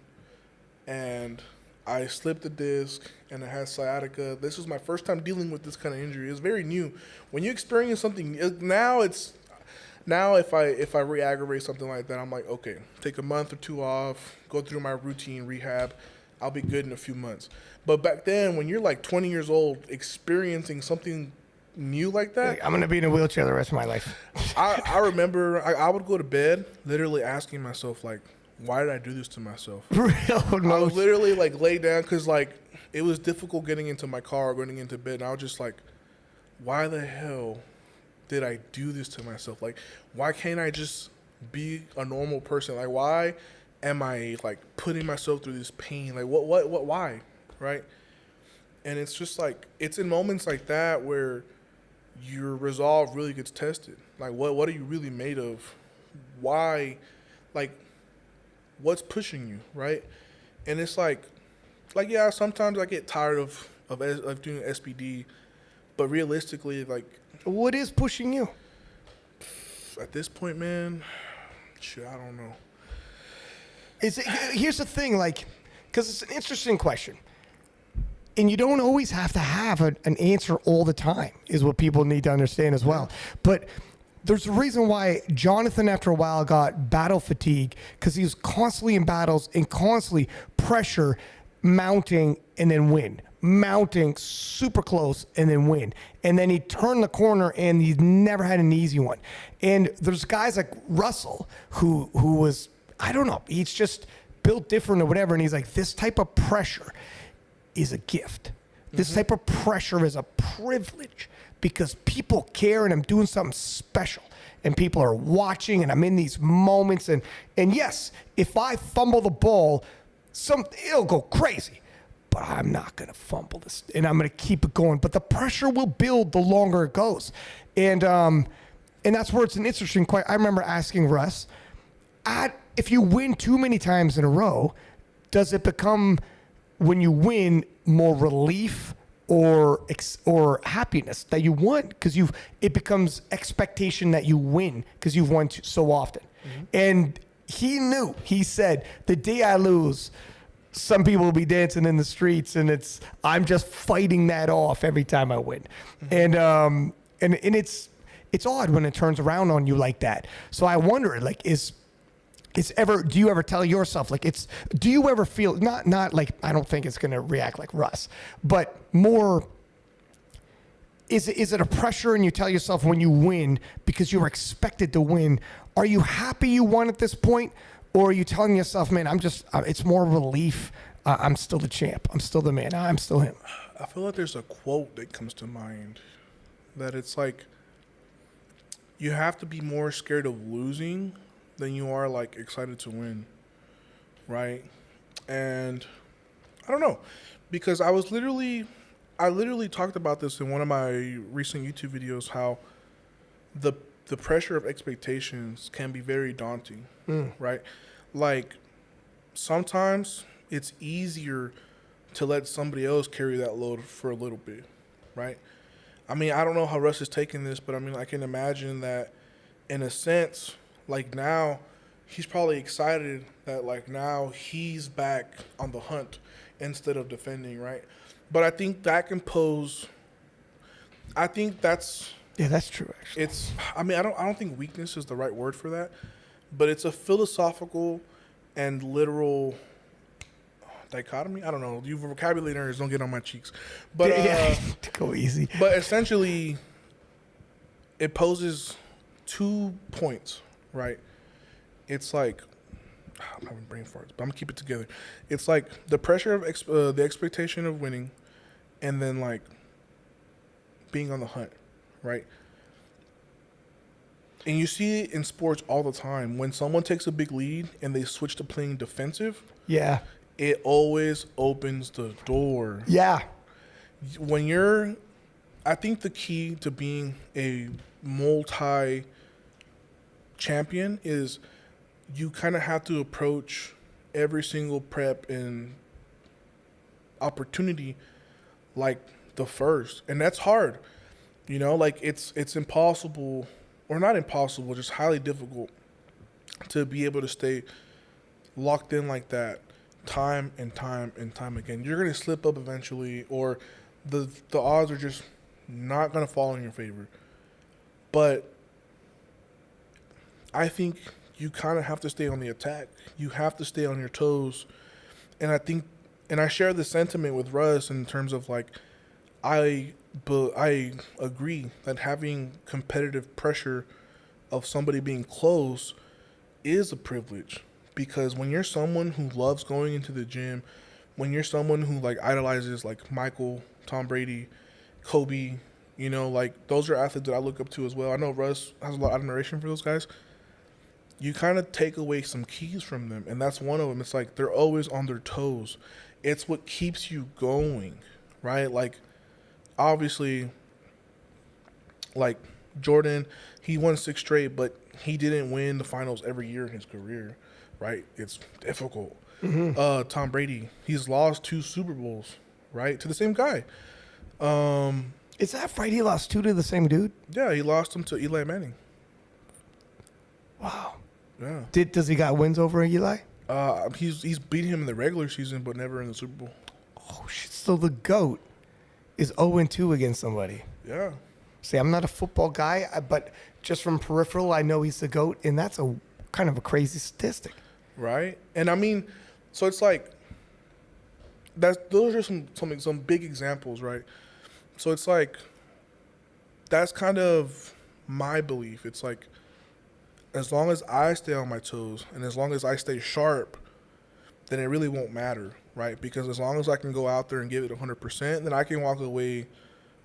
S2: and I slipped a disc, and I had sciatica. This was my first time dealing with this kind of injury. It's very new. When you experience something, now if I re-aggravate something like that, I'm like, okay, take a month or two off, go through my routine rehab, I'll be good in a few months. But back then, when you're like 20 years old, experiencing something new like that,
S1: I'm going to be in a wheelchair the rest of my life.
S2: I remember I would go to bed literally asking myself, like, why did I do this to myself? I would literally, like, lay down, because, like, it was difficult getting into my car or getting into bed. And I was just like, why the hell did I do this to myself? Like, why can't I just be a normal person? Like, why am I, like, putting myself through this pain? Like, why? Right? And it's just like, it's in moments like that where your resolve really gets tested. Like, what are you really made of? Why? Like, what's pushing you, right? And it's like, yeah, sometimes I get tired of doing SPD, but realistically, like,
S1: what is pushing you?
S2: At this point, man, shit, I don't know.
S1: Here's the thing, like, because it's an interesting question, and you don't always have to have an answer all the time, is what people need to understand as well. But there's a reason why Jonathan, after a while, got battle fatigue, because he was constantly in battles and constantly pressure, mounting and then win, mounting super close and then win. And then he turned the corner and he's never had an easy one. And there's guys like Russell who was, I don't know, he's just built different or whatever. And he's like, this type of pressure is a gift. This type of pressure is a privilege, because people care and I'm doing something special and people are watching and I'm in these moments. And yes, if I fumble the ball, it'll go crazy, but I'm not going to fumble this and I'm going to keep it going. But the pressure will build the longer it goes. And that's where it's an interesting question. I remember asking Russ, if you win too many times in a row, does it become, when you win, more relief or happiness that you won? Because it becomes expectation that you win because you've won so often. And he said, the day I lose, some people will be dancing in the streets, and I'm just fighting that off every time I win. And it's odd when it turns around on you like that. So I wonder, like, do you ever tell yourself, like, do you ever feel, not like, I don't think it's going to react like Russ, but more, is it a pressure and you tell yourself when you win because you were expected to win, are you happy you won at this point? Or are you telling yourself, man, it's more relief. I'm still the champ. I'm still the man. I'm still him.
S2: I feel like there's a quote that comes to mind that it's like, you have to be more scared of losing than you are, like, excited to win, right? And I don't know, because I was literally I literally talked about this in one of my recent YouTube videos, how the pressure of expectations can be very daunting, right? Like, sometimes it's easier to let somebody else carry that load for a little bit, right? I mean, I don't know how Russ is taking this, but I mean, I can imagine that in a sense, like now, he's probably excited that like now he's back on the hunt instead of defending, right? But I think that can pose, I think that's,
S1: Yeah, that's true, actually.
S2: it's, I mean, I don't think weakness is the right word for that, but it's a philosophical and literal dichotomy. I don't know. You vocabulary nerds, don't get on my cheeks. But
S1: Yeah, go easy.
S2: but essentially, it poses 2 points, right? It's like, I'm having brain farts, but I'm gonna keep it together. It's like the pressure of the expectation of winning, and then like being on the hunt, right? And you see it in sports all the time. When someone takes a big lead and they switch to playing defensive,
S1: Yeah.
S2: it always opens the door.
S1: Yeah.
S2: When you're, I think the key to being a multi-champion is you kind of have to approach every single prep and opportunity like the first. And that's hard. You know, like it's impossible, or not impossible, just highly difficult to be able to stay locked in like that time and time and time again. You're going to slip up eventually, or the odds are just not going to fall in your favor. But I think you kind of have to stay on the attack. You have to stay on your toes. And I think, and I share the sentiment with Russ in terms of like, I agree that having competitive pressure of somebody being close is a privilege, because when you're someone who loves going into the gym, when you're someone who like idolizes like Michael, Tom Brady, Kobe, you know, like those are athletes that I look up to as well. I know Russ has a lot of admiration for those guys. You kind of take away some keys from them, and that's one of them. It's like they're always on their toes. It's what keeps you going, right? Like, obviously, like Jordan, he won 6 straight, but he didn't win the finals every year in his career, right? It's difficult. Tom Brady, he's lost 2 Super Bowls, right, to the same guy.
S1: Is that right? He lost 2 to the same dude?
S2: Yeah, he lost them to Eli Manning.
S1: Wow.
S2: Yeah.
S1: Does he got wins over Eli?
S2: He's beaten him in the regular season, but never in the Super Bowl.
S1: Oh, shit. So the GOAT is 0-2 against somebody.
S2: Yeah.
S1: See, I'm not a football guy, but just from peripheral, I know he's the GOAT, and that's a kind of a crazy statistic.
S2: Right. And I mean, so it's like, those are some big examples, right? So it's like, that's kind of my belief. It's like, as long as I stay on my toes and as long as I stay sharp, then it really won't matter, right? Because as long as I can go out there and give it 100%, then I can walk away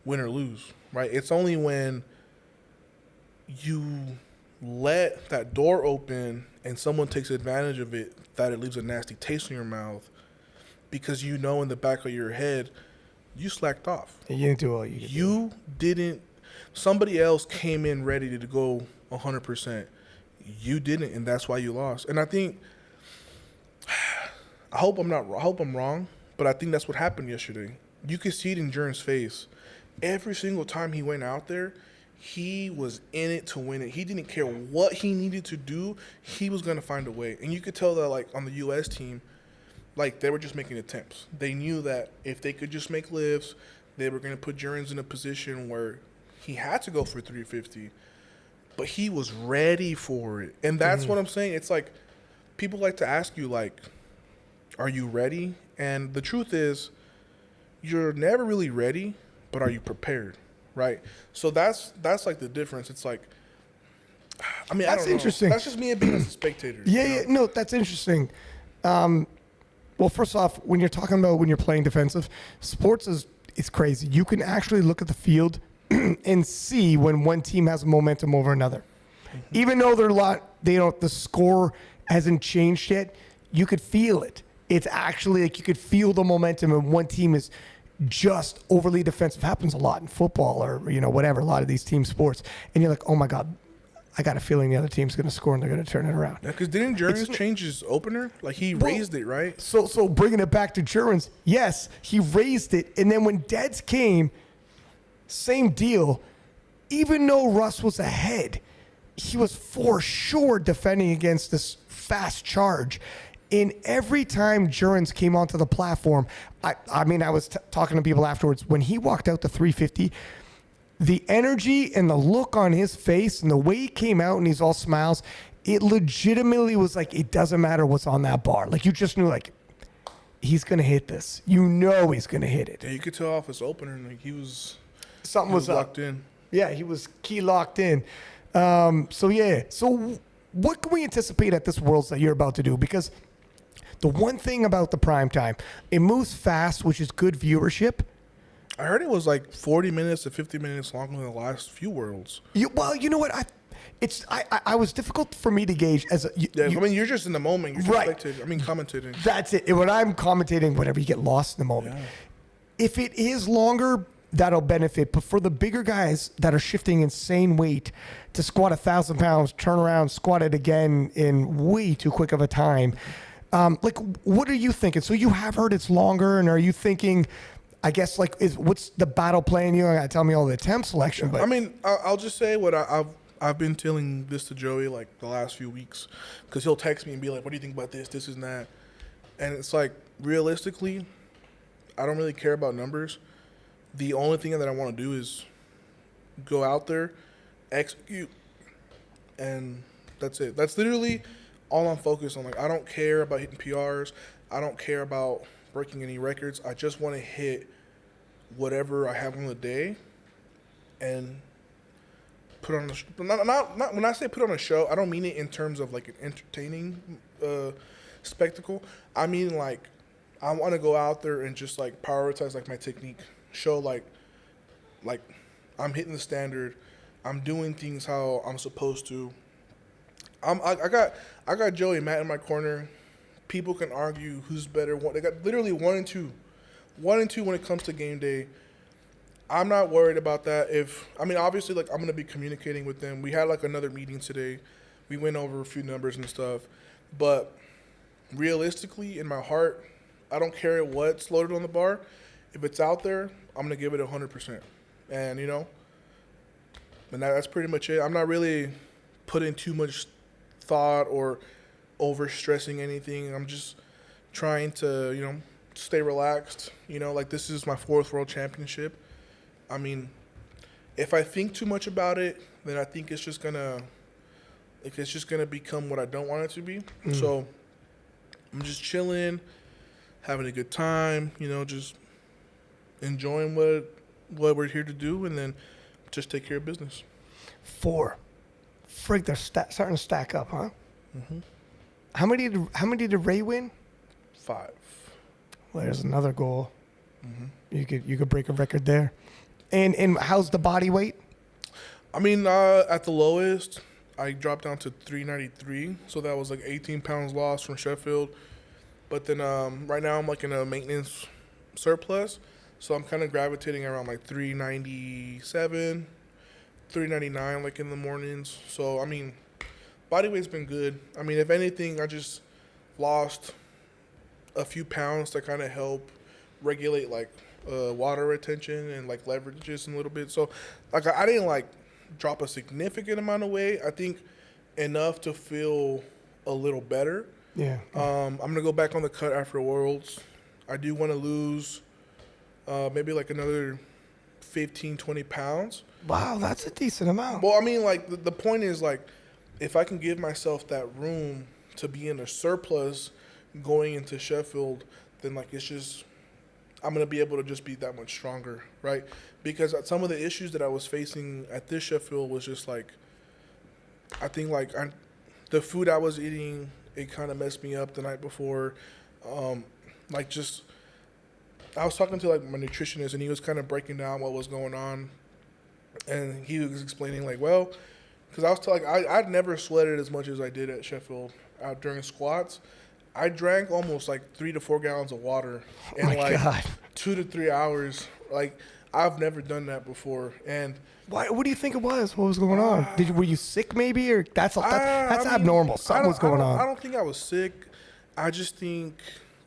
S2: win or lose, right? It's only when you let that door open and someone takes advantage of it that it leaves a nasty taste in your mouth, because you know in the back of your head you slacked off.
S1: And you didn't do all you could do.
S2: You didn't. Somebody else came in ready to go 100%. You didn't, and that's why you lost. And I think, I hope I'm wrong, but I think that's what happened yesterday. You could see it in Jern's face. Every single time he went out there, he was in it to win it. He didn't care what he needed to do. He was going to find a way. And you could tell that, like, on the U.S. team, like, they were just making attempts. They knew that if they could just make lifts, they were going to put Jern's in a position where he had to go for 350. But he was ready for it. And that's what I'm saying. It's like, people like to ask you, like, are you ready? And the truth is, you're never really ready, but are you prepared, right? So that's like the difference. It's like, I mean, I don't know.
S1: Interesting.
S2: That's just me being a spectator.
S1: Yeah, no, that's interesting. Well, first off, when you're talking about when you're playing defensive, sports is crazy. You can actually look at the field and see when one team has momentum over another. Even though the score hasn't changed yet, you could feel it. It's actually like you could feel the momentum, and one team is just overly defensive. Happens a lot in football or, whatever, a lot of these team sports. And you're like, oh my God, I got a feeling the other team's going to score and they're going to turn it around.
S2: Yeah, because didn't Jurgens change his opener? Like, he raised it, right?
S1: So bringing it back to Jurgens, yes, he raised it. And then when Deads came, same deal. Even though Russ was ahead, he was for sure defending against this fast charge. And every time Jurgens came onto the platform, I was talking to people afterwards. When he walked out to 350, the energy and the look on his face and the way he came out and he's all smiles, it legitimately was like, it doesn't matter what's on that bar. Like, you just knew, like, he's going to hit this. You know he's going to hit it.
S2: Yeah, you could tell off his opener. Like,
S1: Something was
S2: locked in.
S1: Yeah, he was key locked in. So what can we anticipate at this Worlds that you're about to do? Because the one thing about the prime time, it moves fast, which is good viewership.
S2: I heard it was like 40 minutes to 50 minutes longer than the last few Worlds.
S1: You know what? I was difficult for me to gauge as
S2: you're just in the moment. You're
S1: right.
S2: commentating.
S1: That's it. When I'm commentating, whatever, you get lost in the moment.
S2: Yeah.
S1: If it is longer, that'll benefit. But for the bigger guys that are shifting insane weight to squat 1,000 pounds, turn around, squat it again in way too quick of a time, what are you thinking? So you have heard it's longer, and are you thinking, I guess, what's the battle plan? You don't got to tell me all the attempt selection, but
S2: I'll just say what I've been telling this to Joey like the last few weeks, because he'll text me and be like, "What do you think about this? This and that?" And it's like, realistically, I don't really care about numbers. The only thing that I want to do is go out there, execute, and that's it. That's literally all I'm focused on. Like, I don't care about hitting PRs. I don't care about breaking any records. I just want to hit whatever I have on the day and put on a not when I say put on a show, I don't mean it in terms of like an entertaining spectacle. I mean, like, I want to go out there and just like prioritize like my technique, show like I'm hitting the standard, I'm doing things how I'm supposed to. I got Joey and Matt in my corner. People can argue who's better. They got literally 1 and 2 when it comes to game day. I'm not worried about that. Obviously, like, I'm going to be communicating with them. We had like another meeting today. We went over a few numbers and stuff. But realistically, in my heart, I don't care what's loaded on the bar. If it's out there, I'm going to give it 100%. And, that's pretty much it. I'm not really putting too much thought or over-stressing anything. I'm just trying to, stay relaxed. Like, this is my 4th World Championship. I mean, if I think too much about it, then I think it's just gonna become what I don't want it to be. So I'm just chilling, having a good time, just enjoying what we're here to do, and then just take care of business.
S1: 4. Frig, they're starting to stack up, huh?
S2: Mm-hmm.
S1: How many did Ray win?
S2: 5.
S1: Well, there's another goal.
S2: Mm-hmm.
S1: You could break a record there. And how's the body weight?
S2: At the lowest, I dropped down to 393, so that was like 18 pounds lost from Sheffield. But then right now I'm like in a maintenance surplus, so I'm kind of gravitating around like 397, 399 like in the mornings. So body weight's been good. If anything, I just lost a few pounds to kind of help regulate like water retention and like leverages a little bit. So like I didn't like drop a significant amount of weight. I think enough to feel a little better.
S1: Yeah.
S2: I'm gonna go back on the cut after Worlds. I do want to lose maybe like another 15, 20 pounds.
S1: Wow, that's a decent amount.
S2: Well, the point is, like, if I can give myself that room to be in a surplus going into Sheffield, then like it's just I'm going to be able to just be that much stronger, right? Because some of the issues that I was facing at this Sheffield was just like, I think like the food I was eating, it kind of messed me up the night before. I was talking to like my nutritionist, and he was kind of breaking down what was going on. And he was explaining like, well, because I was I'd never sweated as much as I did at Sheffield during squats. I drank almost like 3 to 4 gallons of water. And
S1: God.
S2: 2 to 3 hours. Like, I've never done that before. And
S1: Why? What do you think it was? What was going on? Were you sick maybe, or that's abnormal? Something was going on.
S2: I don't think I was sick. I just think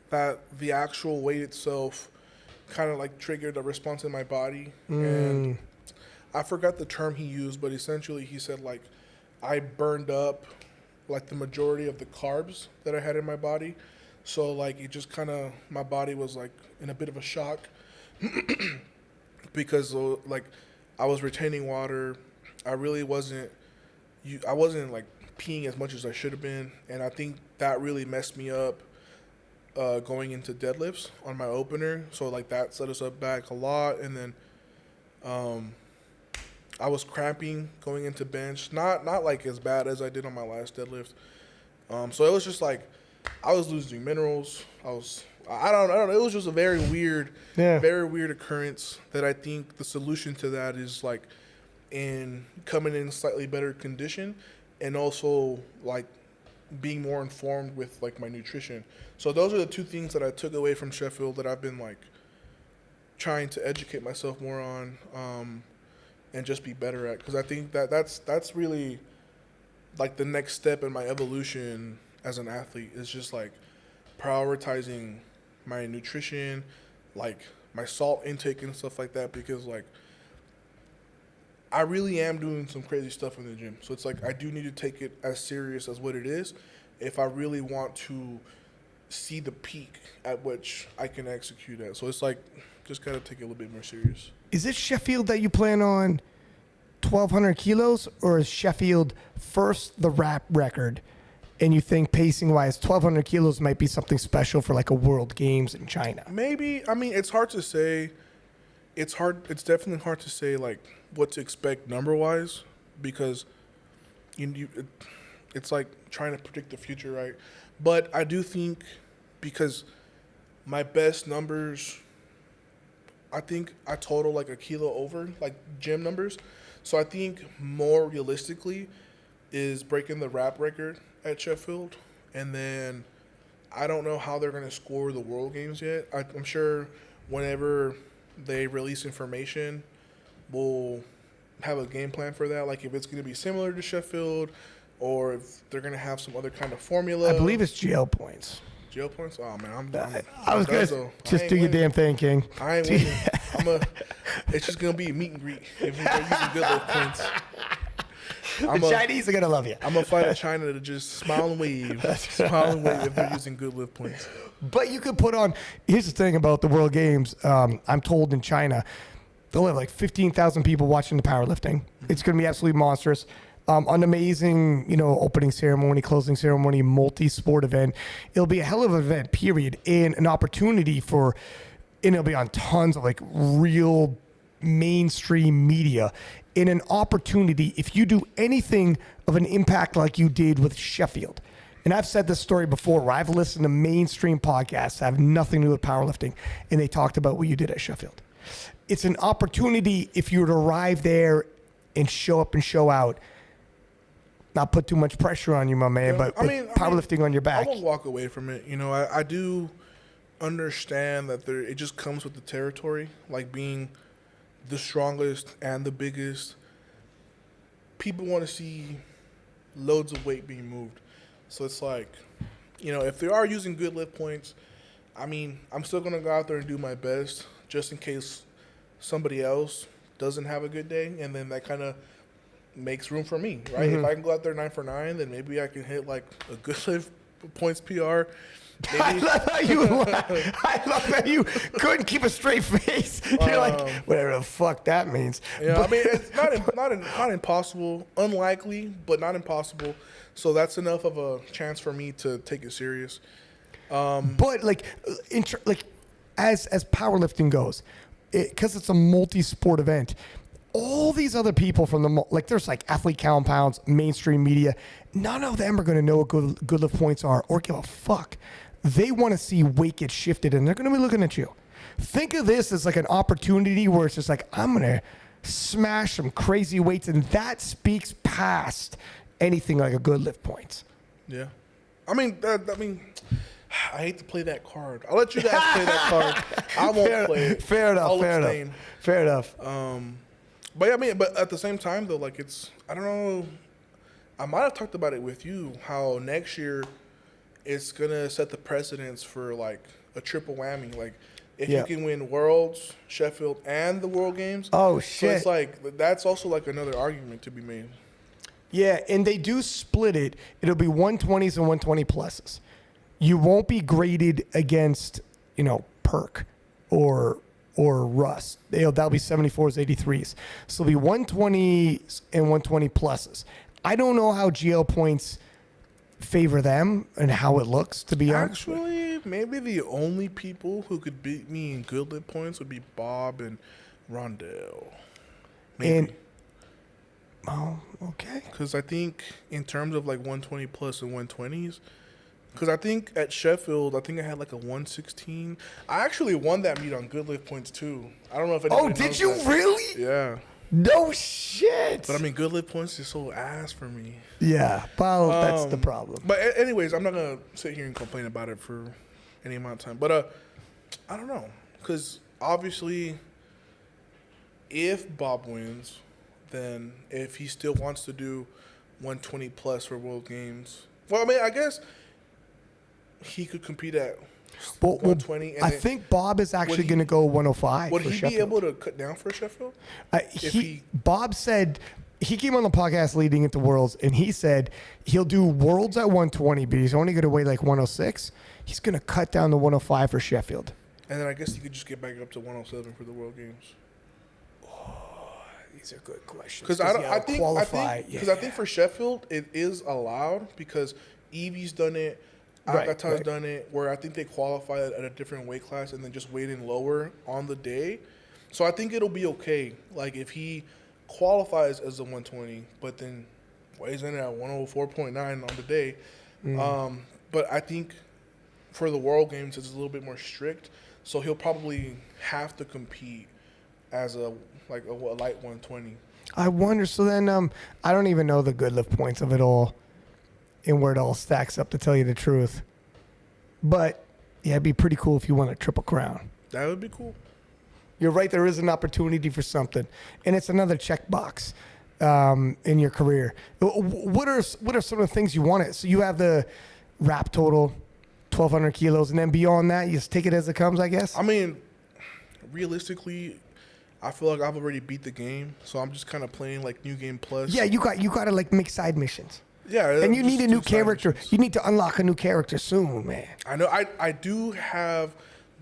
S2: that the actual weight itself kind of like triggered a response in my body. And I forgot the term he used, but essentially he said like I burned up like the majority of the carbs that I had in my body. So like it just kind of, my body was like in a bit of a shock because like I was retaining water. I wasn't like peeing as much as I should have been. And I think that really messed me up going into deadlifts on my opener. So like that set us up back a lot. And then I was cramping going into bench, not like as bad as I did on my last deadlift. So it was just like I was losing minerals. I don't know. It was just a very weird occurrence that I think the solution to that is like in coming in slightly better condition and also like being more informed with like my nutrition. So those are the two things that I took away from Sheffield that I've been like trying to educate myself more on and just be better at. Because I think that's really like the next step in my evolution as an athlete is just like prioritizing my nutrition, like my salt intake and stuff like that, because like I really am doing some crazy stuff in the gym. So it's like I do need to take it as serious as what it is if I really want to see the peak at which I can execute at. So it's like just gotta take it a little bit more serious.
S1: Is it Sheffield that you plan on 1,200 kilos, or is Sheffield first the rap record? And you think pacing-wise, 1,200 kilos might be something special for like a World Games in China?
S2: Maybe. I mean, it's hard to say. It's definitely hard to say like what to expect number-wise, because it's like trying to predict the future, right? But I do think because my best numbers, I think I total like a kilo over like gym numbers. So I think more realistically is breaking the rap record at Sheffield. And then I don't know how they're going to score the World Games yet. I'm sure whenever they release information, we'll have a game plan for that. Like if it's going to be similar to Sheffield or if they're going to have some other kind of formula.
S1: I believe it's jail points.
S2: Jail points? Oh, man.
S1: I was going to just do your damn thing, King.
S2: I ain't winning. It's just going to be a meet and greet if they're using good lift points.
S1: The Chinese are going to love you.
S2: I'm going to fight China to just smile and wave. Smile and wave if they're using good lift points.
S1: But you could put on, here's the thing about the World Games. I'm told in China, they'll have like 15,000 people watching the powerlifting. It's going to be absolutely monstrous. An amazing, opening ceremony, closing ceremony, multi-sport event. It'll be a hell of an event, period, and an opportunity and it'll be on tons of like real mainstream media, in an opportunity if you do anything of an impact like you did with Sheffield. And I've said this story before where I've listened to mainstream podcasts that have nothing to do with powerlifting, and they talked about what you did at Sheffield. It's an opportunity if you were to arrive there and show up and show out. Not put too much pressure on you, my man, but powerlifting on your back.
S2: I won't walk away from it. I do understand that it just comes with the territory, like being the strongest and the biggest. People want to see loads of weight being moved. So it's like, if they are using good lift points, I'm still going to go out there and do my best just in case somebody else doesn't have a good day. And then that kind of makes room for me, right?
S1: Mm-hmm.
S2: If I can go out there 9 for 9, then maybe I can hit like a good lift points PR.
S1: I love that you couldn't keep a straight face. You're like, whatever the fuck that means.
S2: It's not impossible, unlikely, but not impossible. So that's enough of a chance for me to take it serious.
S1: But as powerlifting goes, because it's a multi-sport event, all these other people from there's like athlete compounds, mainstream media, none of them are going to know what good lift points are or give a fuck. They want to see weight get shifted, and they're going to be looking at you. Think of this as like an opportunity where it's just like, I'm going to smash some crazy weights, and that speaks past anything like a good lift points.
S2: Yeah. I hate to play that card. I'll let you guys play that card. I won't play it.
S1: Fair enough.
S2: I'll
S1: Fair
S2: abstain.
S1: enough. Fair enough.
S2: But yeah, I mean, but at the same time though, like I don't know. I might have talked about it with you how next year it's gonna set the precedence for like a triple whammy. Like if you can win Worlds, Sheffield, and the World Games.
S1: Oh
S2: So
S1: shit.
S2: it's like that's also like another argument to be made.
S1: Yeah, and they do split it. It'll be 120s and 120 pluses. You won't be graded against, Perk or Russ. That'll be 74s, 83s. So it'll be 120s and 120 pluses. I don't know how GL points favor them and how it looks, to be honest.
S2: Actually, maybe the only people who could beat me in good lift points would be Bob and Rondell. Maybe.
S1: Oh, okay.
S2: Because I think in terms of like 120 plus and 120s, because I think at Sheffield, I think I had like a 116. I actually won that meet on good lift points too. I don't know if anybody
S1: Oh, did
S2: knows
S1: you
S2: that.
S1: really?
S2: Yeah.
S1: No shit.
S2: But I mean, good lift points is so ass for me.
S1: Yeah, well, that's the problem.
S2: But anyways, I'm not going to sit here and complain about it for any amount of time. But I don't know. Because obviously, if Bob wins, then if he still wants to do 120 plus for World Games, well, I mean, I guess he could compete at 120. And
S1: I think Bob is actually going to go 105.
S2: Would
S1: for
S2: he
S1: Sheffield.
S2: be able to cut down for Sheffield?
S1: Bob said he came on the podcast leading into Worlds, and he said he'll do Worlds at 120, but he's only going to weigh like 106. He's going to cut down to 105 for Sheffield.
S2: And then I guess he could just get back up to 107 for the World Games.
S1: These are good questions.
S2: Because I think for Sheffield it is allowed because Evie's done it, Agatar's done it, where I think they qualify at a different weight class and then just weighed in lower on the day. So I think it'll be okay. Like if he qualifies as a 120, but then weighs in at 104.9 on the day. But I think for the World Games it's a little bit more strict. So he'll probably have to compete as a light 120.
S1: I wonder. So then, I don't even know the good lift points of it all, and where it all stacks up, to tell you the truth. But yeah, it'd be pretty cool if you won a triple crown.
S2: That would be cool.
S1: You're right. There is an opportunity for something, and it's another checkbox in your career. What are some of the things you want it? So you have the wrap total, 1,200 kilos, and then beyond that, you just take it as it comes, I guess.
S2: I mean, realistically, I feel like I've already beat the game, so I'm just kind of playing like New Game Plus.
S1: Yeah, you got to like make side missions.
S2: Yeah,
S1: and you need a new character.
S2: Missions.
S1: You need to unlock a new character soon, man.
S2: I know. I do have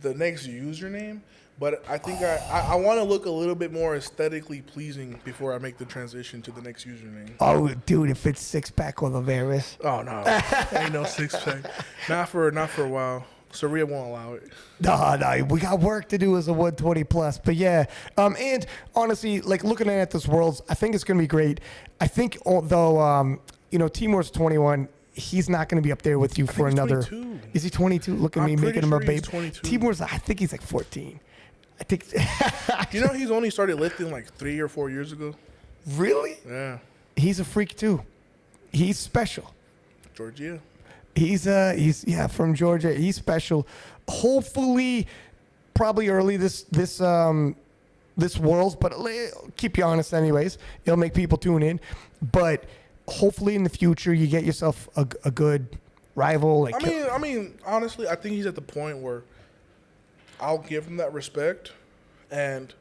S2: the next username, but I think I want to look a little bit more aesthetically pleasing before I make the transition to the next username.
S1: Oh, dude, if it's six-pack Olivares.
S2: Oh no, ain't no six pack. Not for a while. Saria won't allow it.
S1: No, we got work to do as a 120 plus. But yeah, and honestly, like looking at this Worlds, I think it's going to be great. I think although, Timur's 21, he's not going to be up there with you for another.
S2: 22.
S1: Is he 22? Look at me making him a baby.
S2: 22.
S1: Timur's, I think he's like 14. I think.
S2: He's only started lifting like 3 or 4 years ago.
S1: Really?
S2: Yeah.
S1: He's a freak too. He's special.
S2: Georgia.
S1: He's from Georgia. He's special. Hopefully, probably early this Worlds, but keep you honest anyways. It'll make people tune in. But hopefully in the future you get yourself a good rival.
S2: I mean, honestly, I think he's at the point where I'll give him that respect, and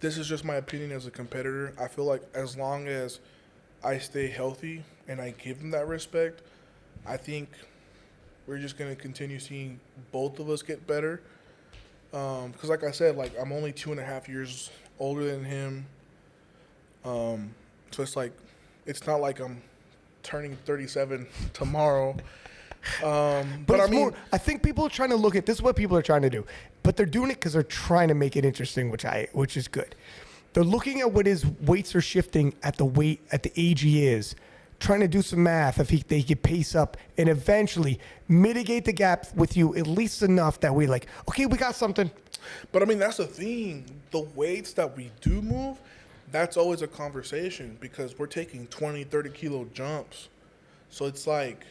S2: this is just my opinion as a competitor. I feel like as long as I stay healthy and I give him that respect, I think we're just going to continue seeing both of us get better. Because like I said, like I'm only 2.5 years older than him. So it's not like I'm turning 37 tomorrow. But
S1: I think people are trying to look at this is what people are trying to do, but they're doing it because they're trying to make it interesting, which is good. They're looking at what his weights are shifting at the age he is, trying to do some math if they could pace up and eventually mitigate the gap with you at least enough that we okay, we got something.
S2: But I mean, that's the thing. The weights that we do move, that's always a conversation because we're taking 20, 30 kilo jumps. So it's like,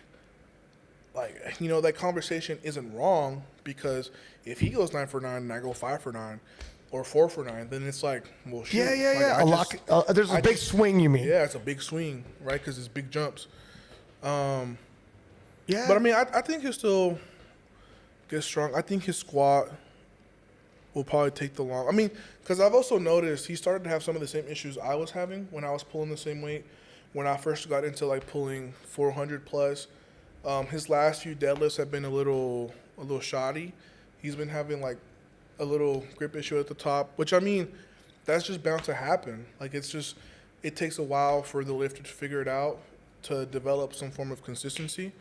S2: like, you know, that conversation isn't wrong, because if he goes 9 for 9 and I go 5 for 9 or 4 for 9, then it's like, well, shoot.
S1: Yeah.
S2: Like,
S1: There's a big swing, you mean?
S2: Yeah, it's a big swing, right? Because it's big jumps.
S1: Yeah.
S2: But I mean, I think he'll still get strong. I think his squat will probably take the long. I mean, because I've also noticed he started to have some of the same issues I was having when I was pulling the same weight. When I first got into like pulling 400 plus, his last few deadlifts have been a little shoddy. He's been having like a little grip issue at the top, which, I mean, that's just bound to happen. Like, it's just, it takes a while for the lifter to figure it out, to develop some form of consistency.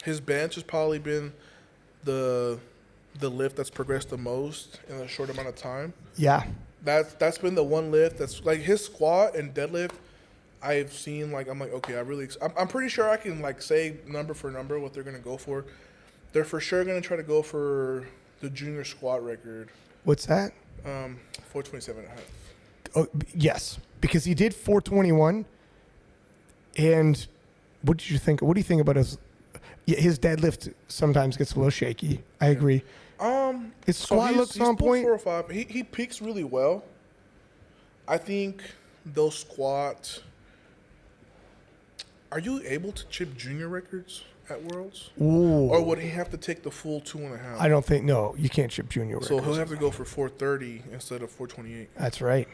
S2: His bench has probably been the lift that's progressed the most in a short amount of time.
S1: Yeah.
S2: That's been the one lift that's like his squat and deadlift. I've seen, like, I'm like, okay, I'm pretty sure I can like say number for number what they're gonna go for. They're for sure gonna try to go for the junior squat record.
S1: What's that?
S2: 427 and a half.
S1: Oh, yes, because he did 421. And what did you think? What do you think about his deadlift? Sometimes gets a little shaky. I agree. His squat looks on point.
S2: 405. He peaks really well. I think those squats. Are you able to chip junior records at Worlds?
S1: Ooh.
S2: Or would he have to take the full 2.5?
S1: I don't think. No, you can't chip junior records.
S2: So he'll have to go for 430 instead of 428.
S1: That's right.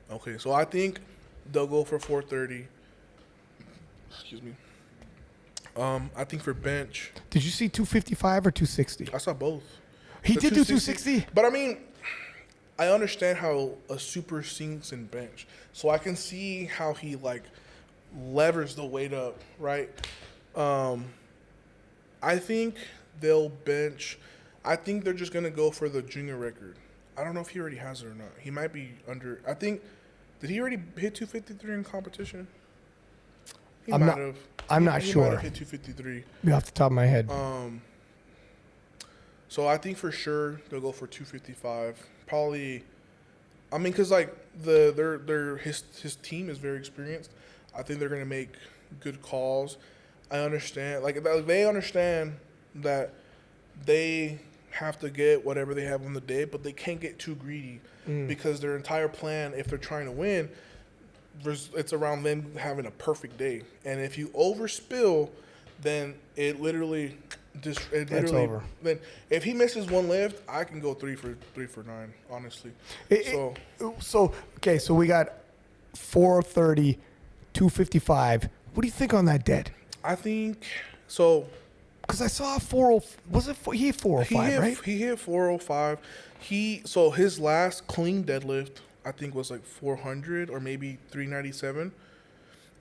S2: Okay, so I think they'll go for 430. Excuse me. I think for bench.
S1: Did you see 255 or 260?
S2: I saw both.
S1: He did do 260.
S2: But I mean, I understand how a super sinks in bench, so I can see how he like levers the weight up, right? I think they'll bench. I think they're just gonna go for the junior record. I don't know if he already has it or not. He might be under. I think. Did he already hit 253 in competition? He
S1: I'm
S2: might have.
S1: I'm not
S2: He
S1: sure.
S2: might have hit 253.
S1: Off the top of my head.
S2: So I think for sure they'll go for 255. Probably, I mean, because like his team is very experienced. I think they're gonna make good calls. I understand, like they understand that they have to get whatever they have on the day, but they can't get too greedy because their entire plan, if they're trying to win, it's around them having a perfect day. And if you overspill, then it literally
S1: It's over.
S2: Then if he misses one lift, I can go 3 for 9, honestly.
S1: So we got 430, 255. What do you think on that dead?
S2: I think so.
S1: Because I saw 40. Was it he hit 405, right?
S2: He hit 405. So his last clean deadlift, I think, was like 400 or maybe 397.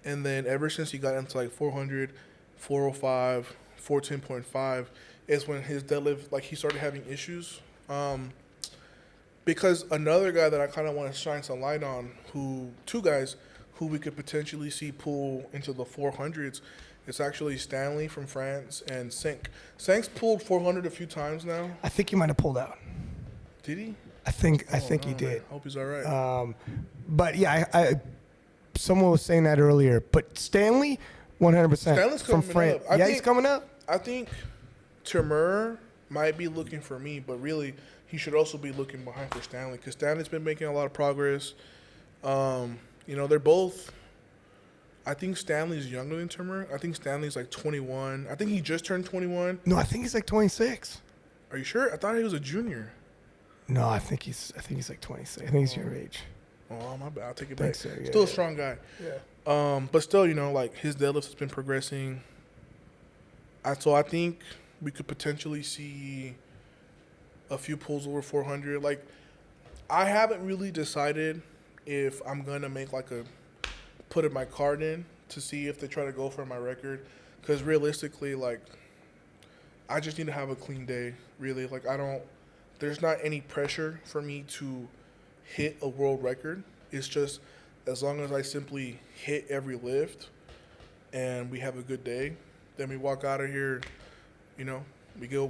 S2: And then ever since he got into like 400, 405, 410.5 is when his deadlift, like, he started having issues. Because another guy that I kind of want to shine some light on, two guys who we could potentially see pull into the 400s, it's actually Stanley from France and Senk. Senk's pulled 400 a few times now.
S1: I think he might have pulled out.
S2: Did he?
S1: I think he did.
S2: Hope he's all right.
S1: But yeah, someone was saying that earlier. But Stanley, 100%
S2: Stanley's
S1: from
S2: coming
S1: France.
S2: up.
S1: He's coming up.
S2: I think Timur might be looking for me, but really he should also be looking behind for Stanley because Stanley's been making a lot of progress. They're both. I think Stanley's younger than Timur. I think Stanley's like 21. I think he just turned 21.
S1: No, I think he's like 26.
S2: Are you sure? I thought he was a junior.
S1: No, I think he's like 26. I think he's your age.
S2: Oh, my bad. I'll take it back.
S1: So, yeah,
S2: still a strong guy.
S1: Yeah.
S2: But still, like his deadlift has been progressing. So I think we could potentially see a few pulls over 400. Like, I haven't really decided if I'm gonna make like put in my card in to see if they try to go for my record, because realistically, like, I just need to have a clean day. Really, like, there's not any pressure for me to hit a world record. It's just as long as I simply hit every lift and we have a good day, then we walk out of here, we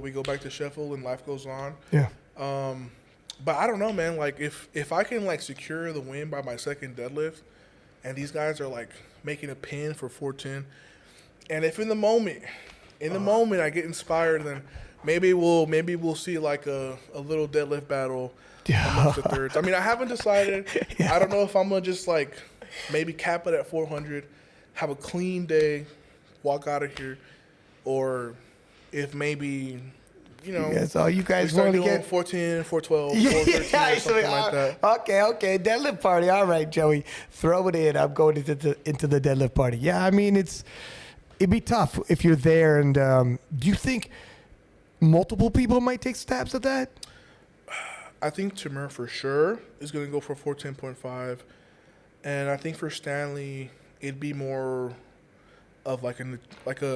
S2: go back to Sheffield and life goes on.
S1: Yeah.
S2: But I don't know, man. Like, if I can like secure the win by my second deadlift, and these guys are like making a pin for 410, And if in the moment I get inspired, then maybe we'll see like a little deadlift battle amongst the thirds. I mean, I haven't decided.
S1: Yeah.
S2: I don't know if I'm gonna just like maybe cap it at 400, have a clean day, walk out of here, or if maybe, you know,
S1: Yeah, so you
S2: we
S1: guys
S2: start
S1: want to
S2: doing
S1: get
S2: 410, 412, 413, or something like that.
S1: Okay, deadlift party. All right, Joey, throw it in. I'm going into the deadlift party. Yeah, I mean it'd be tough if you're there. And do you think multiple people might take stabs at that?
S2: I think Timur for sure is going to go for 410.5, and I think for Stanley it'd be more of like a.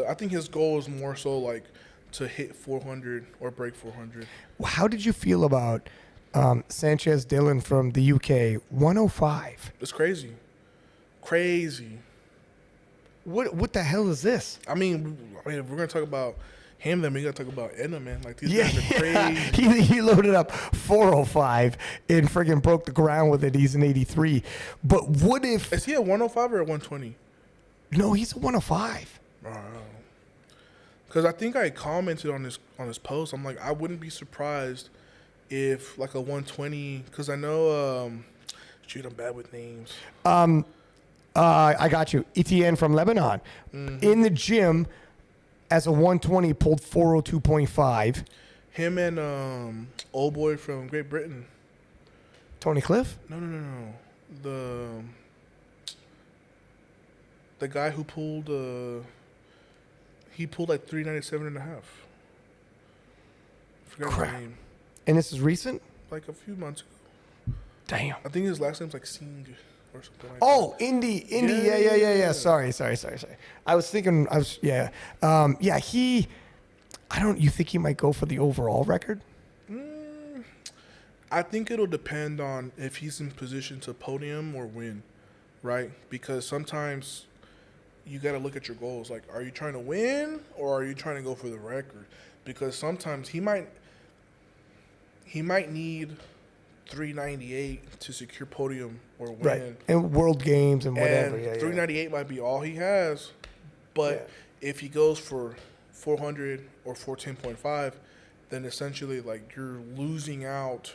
S2: I think his goal is more so like to hit 400 or break 400.
S1: How did you feel about Sanchez Dillon from the UK? 105.
S2: It's crazy.
S1: What the hell is this?
S2: I mean, if we're gonna talk about him, then we gotta talk about Enna, man. Like these
S1: Yeah,
S2: guys are crazy.
S1: he loaded up 405 and friggin' broke the ground with it. He's an 83. But what if?
S2: Is he a 105 or a 120?
S1: No, he's a 105.
S2: Because I think I commented on this post. I'm like, I wouldn't be surprised if like a 120. Because I know, shoot, I'm bad with names.
S1: I got you. Etienne from Lebanon. In the gym, as a 120, pulled 402.5.
S2: Him and old boy from Great Britain.
S1: Tony Cliff?
S2: No. The guy who pulled he pulled like 397 and a half. Forgot
S1: Crap.
S2: his name.
S1: And this is recent?
S2: Like a few months ago.
S1: Damn.
S2: I think his last name's like Singh or something like
S1: Oh, Indy. Yeah. Sorry. I was thinking, yeah. You think he might go for the overall record?
S2: I think it'll depend on if he's in position to podium or win, right? Because sometimes you got to look at your goals. Like, are you trying to win or are you trying to go for the record? Because sometimes he might need 398 to secure podium or win.
S1: Right. And World Games and whatever.
S2: And
S1: Yeah,
S2: 398 might be all he has. But if he goes for 400 or 410.5, then essentially like you're losing out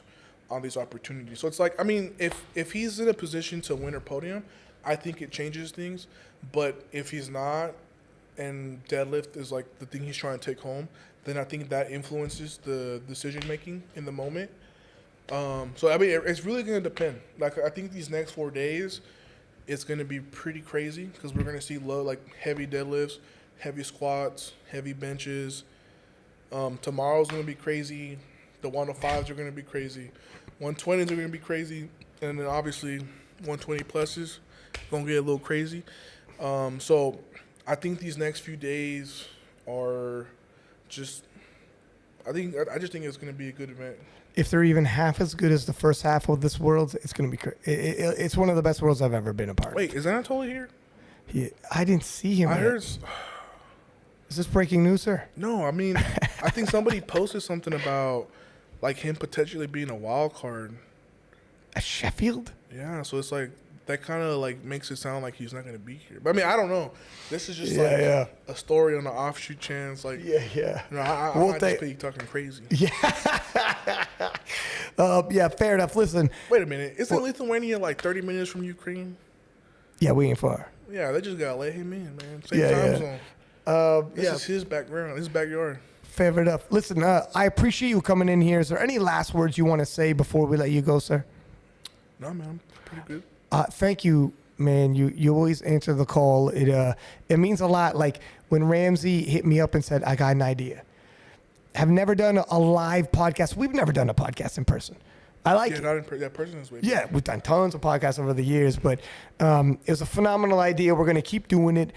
S2: on these opportunities. So it's like, I mean, if he's in a position to win or podium, I think it changes things. But if he's not, and deadlift is like the thing he's trying to take home, then I think that influences the decision making in the moment. So I mean, it's really going to depend. Like I think these next 4 days, it's going to be pretty crazy because we're going to see heavy deadlifts, heavy squats, heavy benches. Tomorrow's going to be crazy. The 105s are going to be crazy. 120s are going to be crazy, and then obviously 120 pluses going to get a little crazy. So I think these next few days are just. I just think it's going to be a good event.
S1: If they're even half as good as the first half of this Worlds, it's going to be it's one of the best Worlds I've ever been a part of.
S2: Wait, is Anatoly here?
S1: I didn't see him.
S2: I
S1: yet.
S2: heard.
S1: Is this breaking news, sir?
S2: No, I mean, I think somebody posted something about like him potentially being a wild card.
S1: At Sheffield?
S2: Yeah, so it's like that kind of like makes it sound like he's not going to be here. But I mean, I don't know. This is just a story on the offshoot chance. Like,
S1: Yeah.
S2: You know, I might just be talking crazy.
S1: Yeah. Fair enough. Listen.
S2: Wait a minute. Isn't Lithuania like 30 minutes from Ukraine?
S1: Yeah, we ain't far.
S2: Yeah, they just got to let him in, man. Same time zone. This is his background, his backyard.
S1: Fair enough. Listen, I appreciate you coming in here. Is there any last words you want to say before we let you go, sir?
S2: No, man, I'm pretty good.
S1: Thank you, man. You always answer the call. It means a lot. Like when Ramsey hit me up and said, I got an idea. Have never done a live podcast. We've never done a podcast in person. I like it.
S2: That person is way better.
S1: Yeah, we've done tons of podcasts over the years, but it was a phenomenal idea. We're going to keep doing it.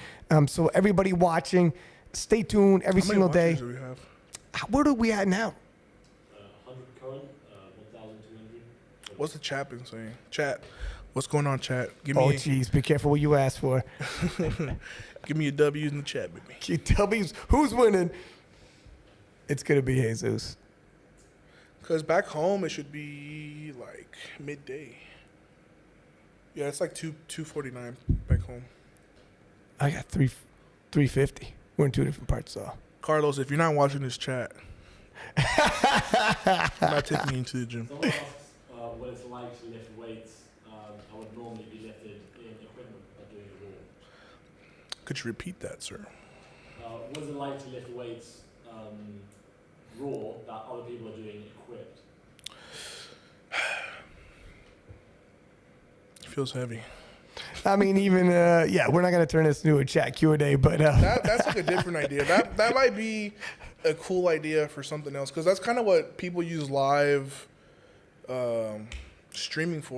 S1: So everybody watching, stay tuned every single day.
S2: How many watchers do we have?
S1: Where are we at now?
S3: 100 current, 1,200.
S2: What's the chat been saying? Chat. What's going on, chat?
S1: Jeez, be careful what you ask for.
S2: Give me a W in the chat, baby.
S1: W's, who's winning? It's going to be Jesus.
S2: Because back home, it should be like midday. Yeah, it's like 2:49 back home.
S1: I got 3. 350. We're in two different parts, though.
S2: Carlos, if you're not watching this chat, I'm not taking you to the gym.
S3: Someone asks what it's like to lift weights. I would normally be lifted in equipment by doing it raw.
S2: Could you repeat that, sir?
S3: What is it like to lift weights raw that other people are doing equipped?
S2: Feels heavy.
S1: I mean, even yeah, we're not gonna turn this into a chat Q&A, but
S2: That's like a different idea. That might be a cool idea for something else, because that's kind of what people use live streaming for.